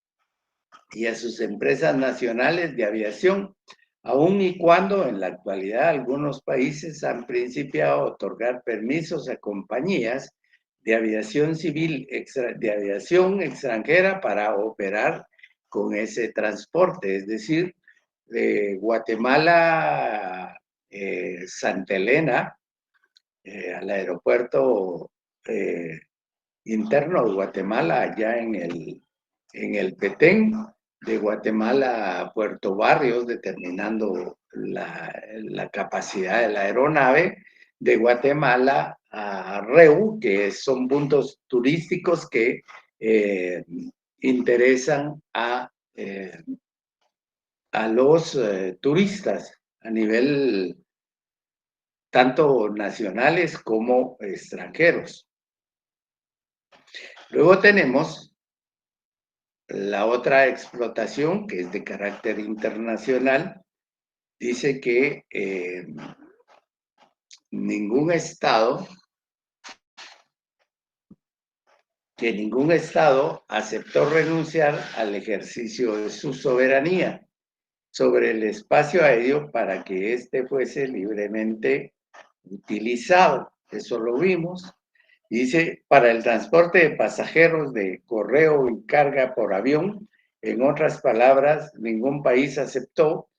y a sus empresas nacionales de aviación, aun y cuando en la actualidad algunos países han principiado a otorgar permisos a compañías de aviación civil, de aviación extranjera para operar con ese transporte, es decir, de Guatemala, Santa Elena, al aeropuerto interno de Guatemala, allá en el Petén, de Guatemala a Puerto Barrios, determinando la capacidad de la aeronave, de Guatemala a Reu, que son puntos turísticos que interesan a los turistas a nivel tanto nacionales como extranjeros. Luego tenemos la otra explotación, que es de carácter internacional, dice que ningún estado aceptó renunciar al ejercicio de su soberanía sobre el espacio aéreo para que éste fuese libremente utilizado. Eso lo vimos. Dice, para el transporte de pasajeros de correo y carga por avión, en otras palabras, ningún país aceptó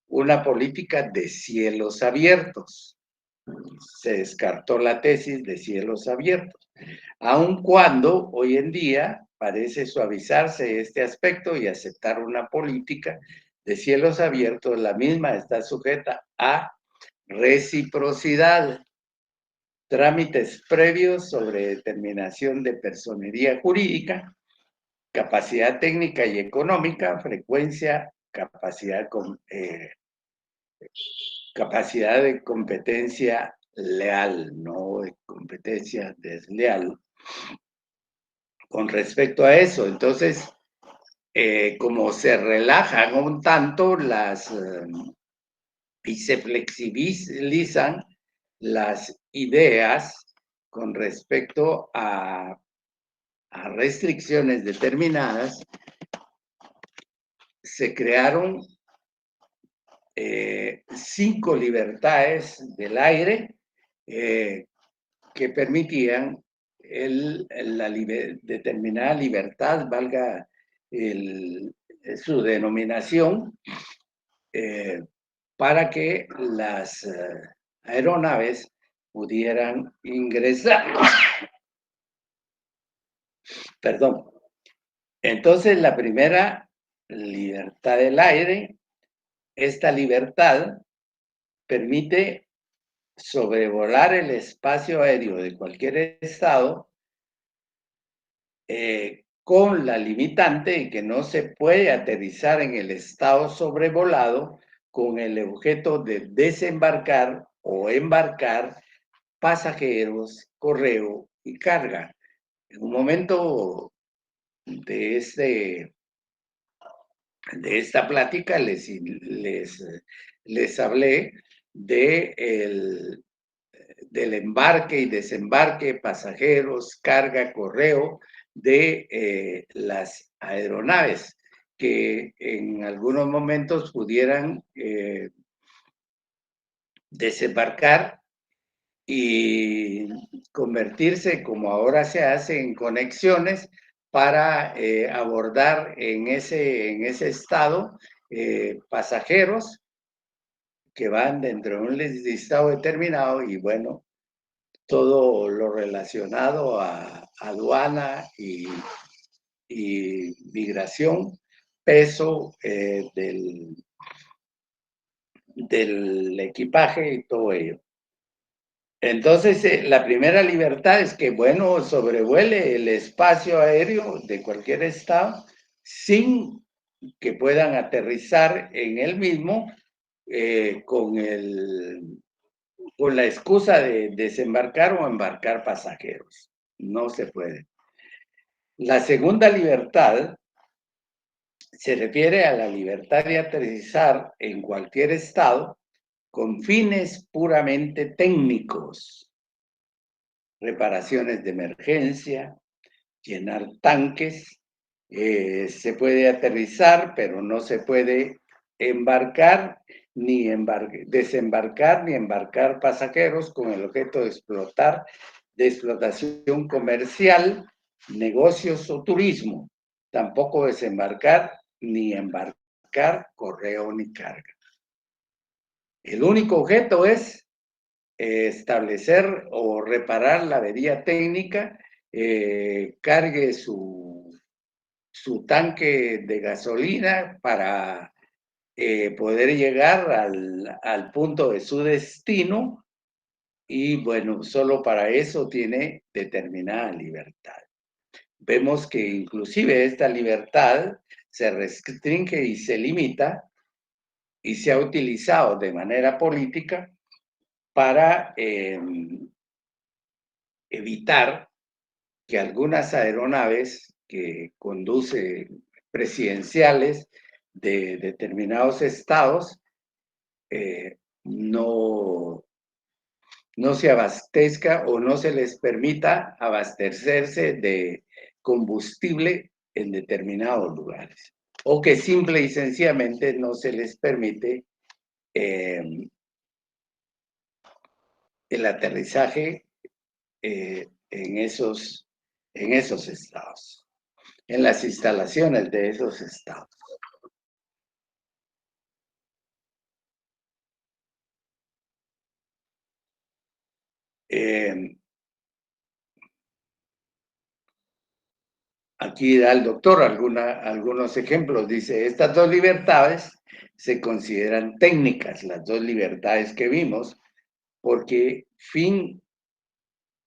una política de cielos abiertos. Se descartó la tesis de cielos abiertos, aun cuando hoy en día parece suavizarse este aspecto y aceptar una política de cielos abiertos, la misma está sujeta a reciprocidad, trámites previos sobre determinación de personería jurídica, capacidad técnica y económica, frecuencia, capacidad de competencia leal, no de competencia desleal. Con respecto a eso, entonces, como se relajan un tanto y se flexibilizan las ideas con respecto a restricciones determinadas, se crearon 5 libertades del aire que permitían determinada libertad, valga su denominación, para que las aeronaves pudieran ingresar. Perdón. Entonces, la primera, libertad del aire. Esta libertad permite sobrevolar el espacio aéreo de cualquier estado con la limitante de que no se puede aterrizar en el estado sobrevolado con el objeto de desembarcar o embarcar pasajeros, correo y carga. En un momento de esta plática les hablé del embarque y desembarque, pasajeros, carga, correo de las aeronaves que en algunos momentos pudieran desembarcar y convertirse, como ahora se hace, en conexiones para abordar en ese estado pasajeros que van dentro de un listado determinado y bueno, todo lo relacionado a aduana y migración, peso del equipaje y todo ello. Entonces, la primera libertad es que, bueno, sobrevuele el espacio aéreo de cualquier estado sin que puedan aterrizar en él mismo con la excusa de desembarcar o embarcar pasajeros. No se puede. La segunda libertad se refiere a la libertad de aterrizar en cualquier estado con fines puramente técnicos, reparaciones de emergencia, llenar tanques, Se puede aterrizar, pero no se puede embarcar ni desembarcar ni embarcar pasajeros con el objeto de explotación comercial, negocios o turismo. Tampoco desembarcar ni embarcar correo ni carga. El único objeto es establecer o reparar la avería técnica, cargue su tanque de gasolina para poder llegar al punto de su destino y bueno, solo para eso tiene determinada libertad. Vemos que inclusive esta libertad se restringe y se limita y se ha utilizado de manera política para evitar que algunas aeronaves que conduce presidenciales de determinados estados no, no se abastezca o no se les permita abastecerse de combustible en determinados lugares. O que simple y sencillamente no se les permite el aterrizaje en esos estados, en las instalaciones de esos estados. Aquí da el doctor algunos ejemplos. Dice, estas dos libertades se consideran técnicas, las dos libertades que vimos, porque fin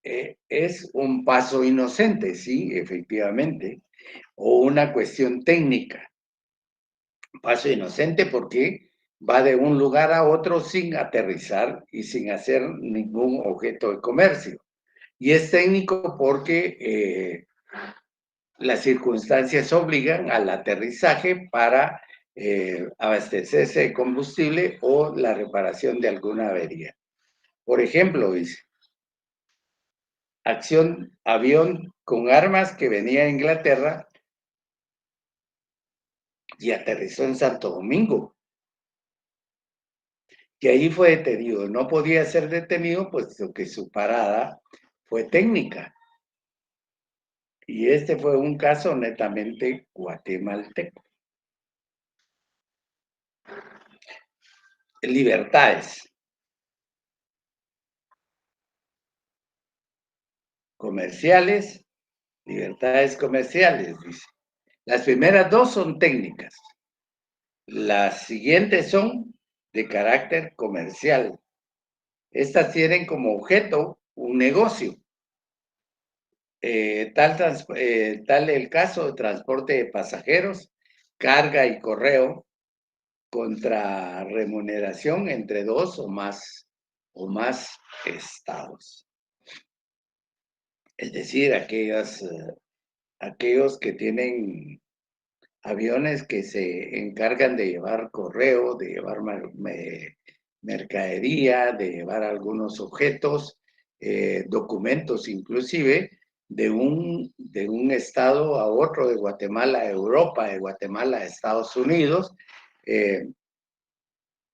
es un paso inocente, sí, efectivamente, o una cuestión técnica. Paso inocente porque va de un lugar a otro sin aterrizar y sin hacer ningún objeto de comercio. Y es técnico porque las circunstancias obligan al aterrizaje para abastecerse de combustible o la reparación de alguna avería. Por ejemplo, dice, avión con armas que venía a Inglaterra y aterrizó en Santo Domingo. Que ahí fue detenido. No podía ser detenido puesto que su parada fue técnica. Y este fue un caso netamente guatemalteco. Libertades comerciales, libertades comerciales, dice. Las primeras dos son técnicas. Las siguientes son de carácter comercial. Estas tienen como objeto un negocio. Tal el caso de transporte de pasajeros, carga y correo contra remuneración entre dos o más estados. Es decir, aquellos que tienen aviones que se encargan de llevar correo, de llevar mercadería, de llevar algunos objetos, documentos inclusive, de un estado a otro, de Guatemala a Europa, de Guatemala a Estados Unidos,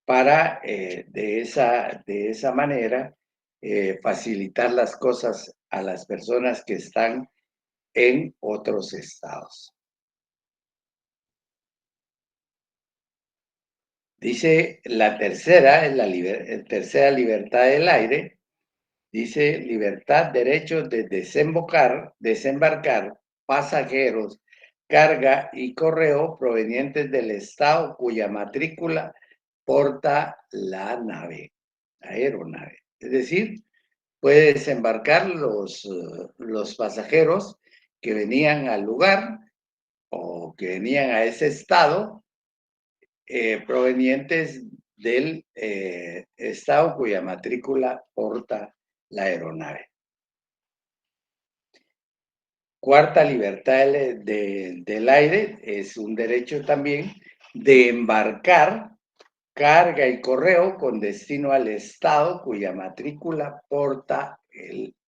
para de esa manera facilitar las cosas a las personas que están en otros estados. Dice la tercera, es la tercera libertad del aire, dice libertad, derecho de desembarcar pasajeros, carga y correo provenientes del estado cuya matrícula porta la aeronave. Es decir, puede desembarcar los pasajeros que venían al lugar o que venían a ese estado provenientes del estado cuya matrícula porta la aeronave. Cuarta libertad del aire es un derecho también de embarcar carga y correo con destino al estado cuya matrícula porta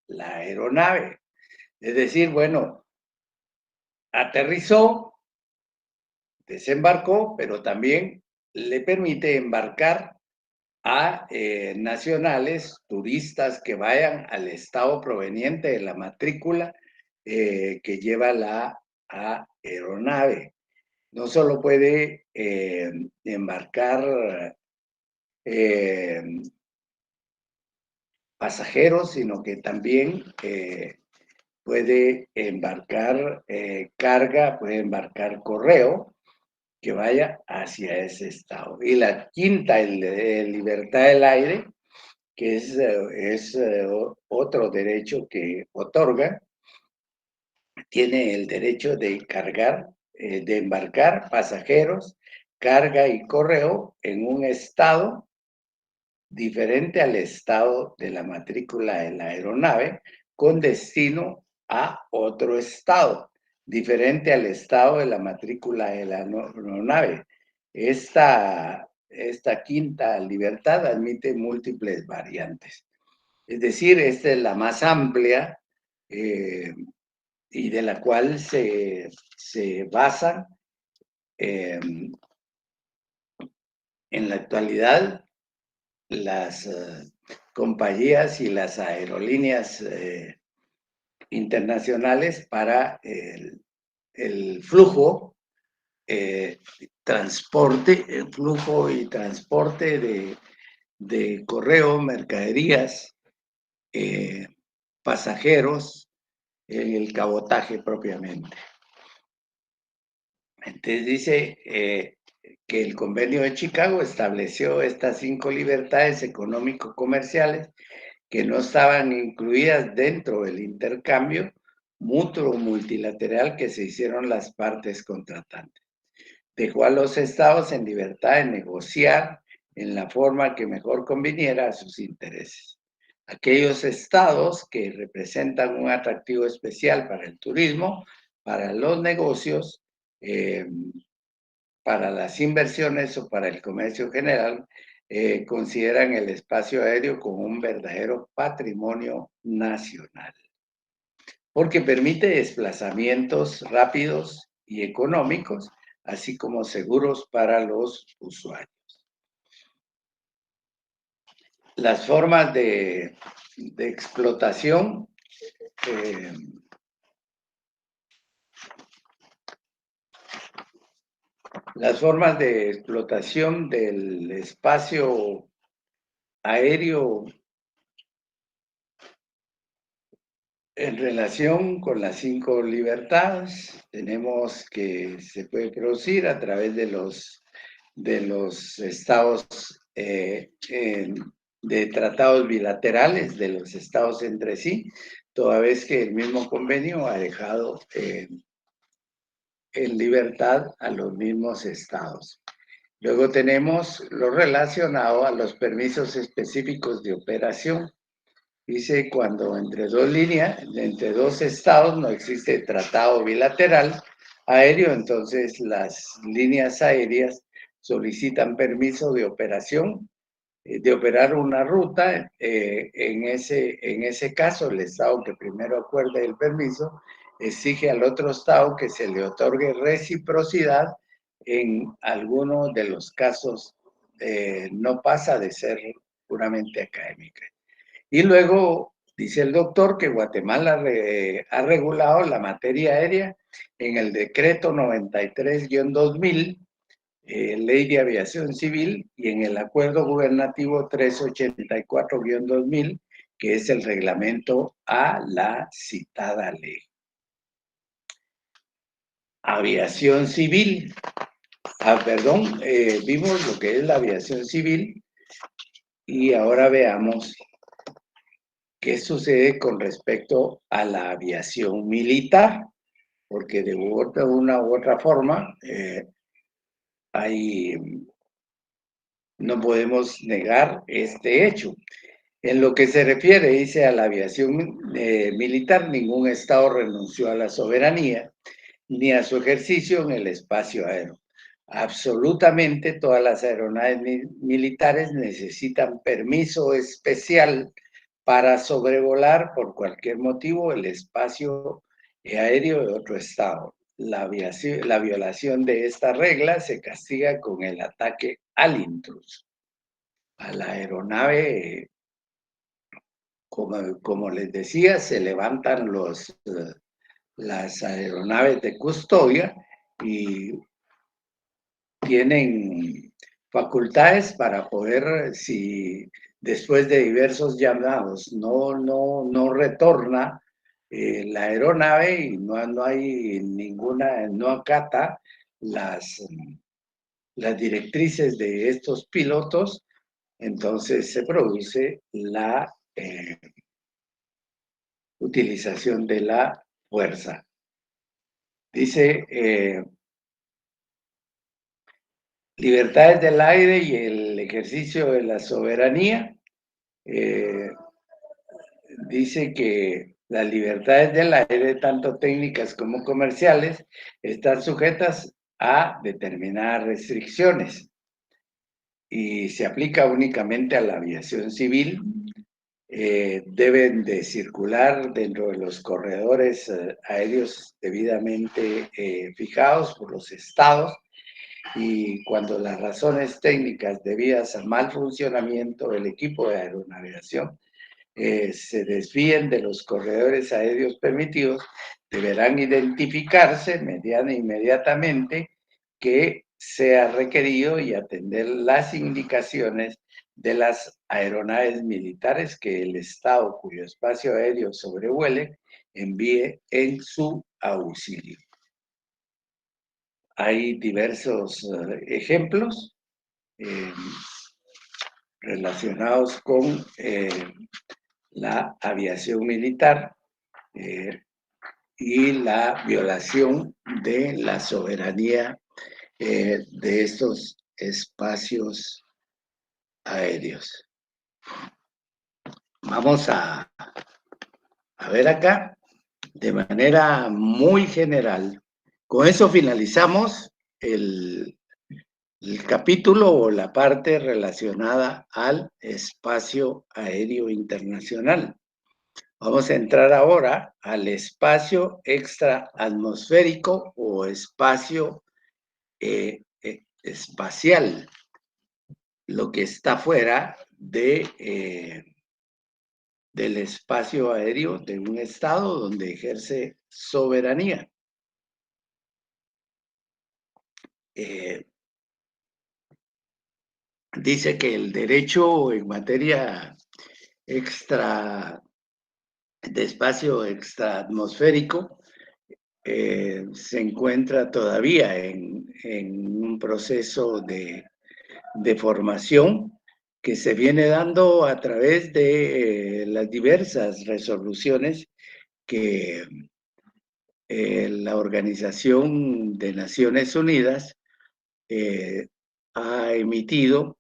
la aeronave. Es decir, bueno, aterrizó, desembarcó, pero también le permite embarcar a nacionales, turistas que vayan al estado proveniente de la matrícula que lleva la aeronave. No solo puede embarcar pasajeros, sino que también puede embarcar carga, puede embarcar correo que vaya hacia ese estado. Y la quinta, libertad del aire, que es otro derecho que otorga, tiene el derecho de cargar, de embarcar pasajeros, carga y correo en un estado diferente al estado de la matrícula de la aeronave, con destino a otro estado, diferente al estado de la matrícula de la aeronave. Esta quinta libertad admite múltiples variantes. Es decir, esta es la más amplia y de la cual se basa en la actualidad las compañías y las aerolíneas internacionales para el flujo, transporte, el flujo y transporte de correo, mercaderías, pasajeros, en el cabotaje propiamente. Entonces dice que el Convenio de Chicago estableció estas 5 libertades económico-comerciales que no estaban incluidas dentro del intercambio mutuo multilateral que se hicieron las partes contratantes. Dejó a los estados en libertad de negociar en la forma que mejor conviniera a sus intereses. Aquellos estados que representan un atractivo especial para el turismo, para los negocios, para las inversiones o para el comercio general, consideran el espacio aéreo como un verdadero patrimonio nacional, porque permite desplazamientos rápidos y económicos, así como seguros para los usuarios. Las formas de explotación las formas de explotación del espacio aéreo en relación con las 5 libertades, tenemos que se puede producir a través de los estados de tratados bilaterales de los estados entre sí, toda vez que el mismo convenio ha dejado en libertad a los mismos estados. Luego tenemos lo relacionado a los permisos específicos de operación. Dice, cuando entre dos estados no existe tratado bilateral aéreo, entonces las líneas aéreas solicitan permiso de operación, de operar una ruta. En ese caso, el estado que primero acuerde el permiso exige al otro estado que se le otorgue reciprocidad. En algunos de los casos no pasa de ser puramente académica. Y luego dice el doctor que Guatemala ha regulado la materia aérea en el decreto 93-2000, ley de aviación civil, y en el acuerdo gubernativo 384-2000, que es el reglamento a la citada ley. Aviación civil. Vimos lo que es la aviación civil y ahora veamos qué sucede con respecto a la aviación militar, porque de una u otra forma no podemos negar este hecho. En lo que se refiere, dice, a la aviación militar, ningún estado renunció a la soberanía ni a su ejercicio en el espacio aéreo. Absolutamente todas las aeronaves militares necesitan permiso especial para sobrevolar por cualquier motivo el espacio aéreo de otro estado. la violación de esta regla se castiga con el ataque al intruso. A la aeronave, como les decía, se levantan las aeronaves de custodia y tienen facultades para poder, si después de diversos llamados no retorna la aeronave y no hay ninguna, no acata las directrices de estos pilotos, entonces se produce la utilización de la fuerza. Dice, libertades del aire y el ejercicio de la soberanía. Dice que las libertades del aire, tanto técnicas como comerciales, están sujetas a determinadas restricciones y se aplica únicamente a la aviación civil. Deben de circular dentro de los corredores aéreos debidamente fijados por los estados, y cuando las razones técnicas debidas al mal funcionamiento del equipo de aeronavegación se desvíen de los corredores aéreos permitidos, deberán identificarse inmediatamente que sea requerido y atender las indicaciones de las aeronaves militares que el Estado cuyo espacio aéreo sobrevuele envíe en su auxilio. Hay diversos ejemplos relacionados con la aviación militar y la violación de la soberanía de estos espacios aéreos. Vamos a ver acá de manera muy general. Con eso finalizamos el capítulo o la parte relacionada al espacio aéreo internacional. Vamos a entrar ahora al espacio extraatmosférico o espacio espacial, lo que está fuera del espacio aéreo de un estado donde ejerce soberanía. Dice que el derecho en materia de espacio extraatmosférico se encuentra todavía en un proceso de formación que se viene dando a través de las diversas resoluciones que la Organización de Naciones Unidas ha emitido,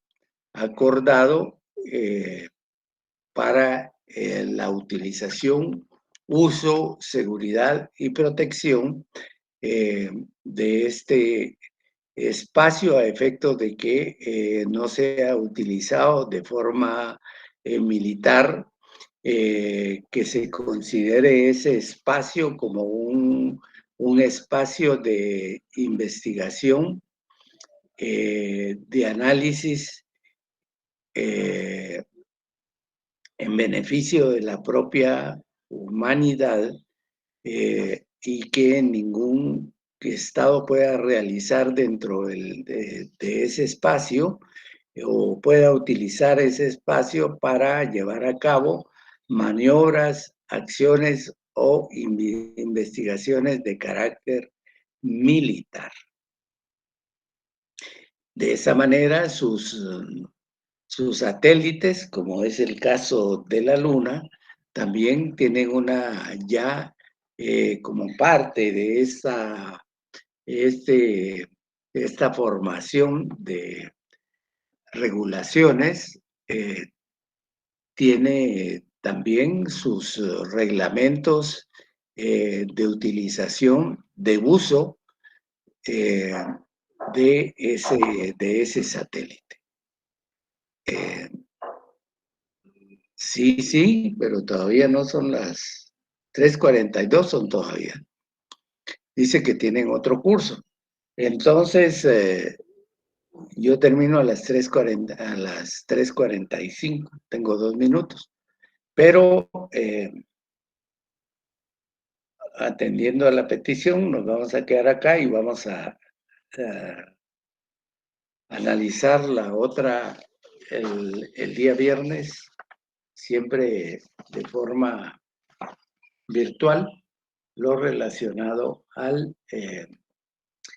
acordado para la utilización, uso, seguridad y protección de este espacio a efectos de que no sea utilizado de forma militar, que se considere ese espacio como un espacio de investigación, de análisis en beneficio de la propia humanidad, y que ningún Estado pueda realizar dentro de ese espacio o pueda utilizar ese espacio para llevar a cabo maniobras, acciones o investigaciones de carácter militar. De esa manera, sus satélites, como es el caso de la Luna, también tienen ya como parte de esta formación de regulaciones, tiene también sus reglamentos de utilización, de uso de ese satélite. Sí, pero todavía no son las 3:42, son todavía. dice que tienen otro curso. Entonces, yo termino a las 3:40, a las 3:45, tengo 2 minutos, pero atendiendo a la petición, nos vamos a quedar acá y vamos a analizar la otra el día viernes, siempre de forma virtual, lo relacionado al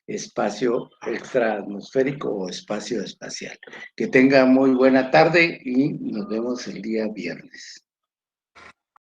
espacio extraatmosférico o espacio espacial. Que tenga muy buena tarde y nos vemos el día viernes.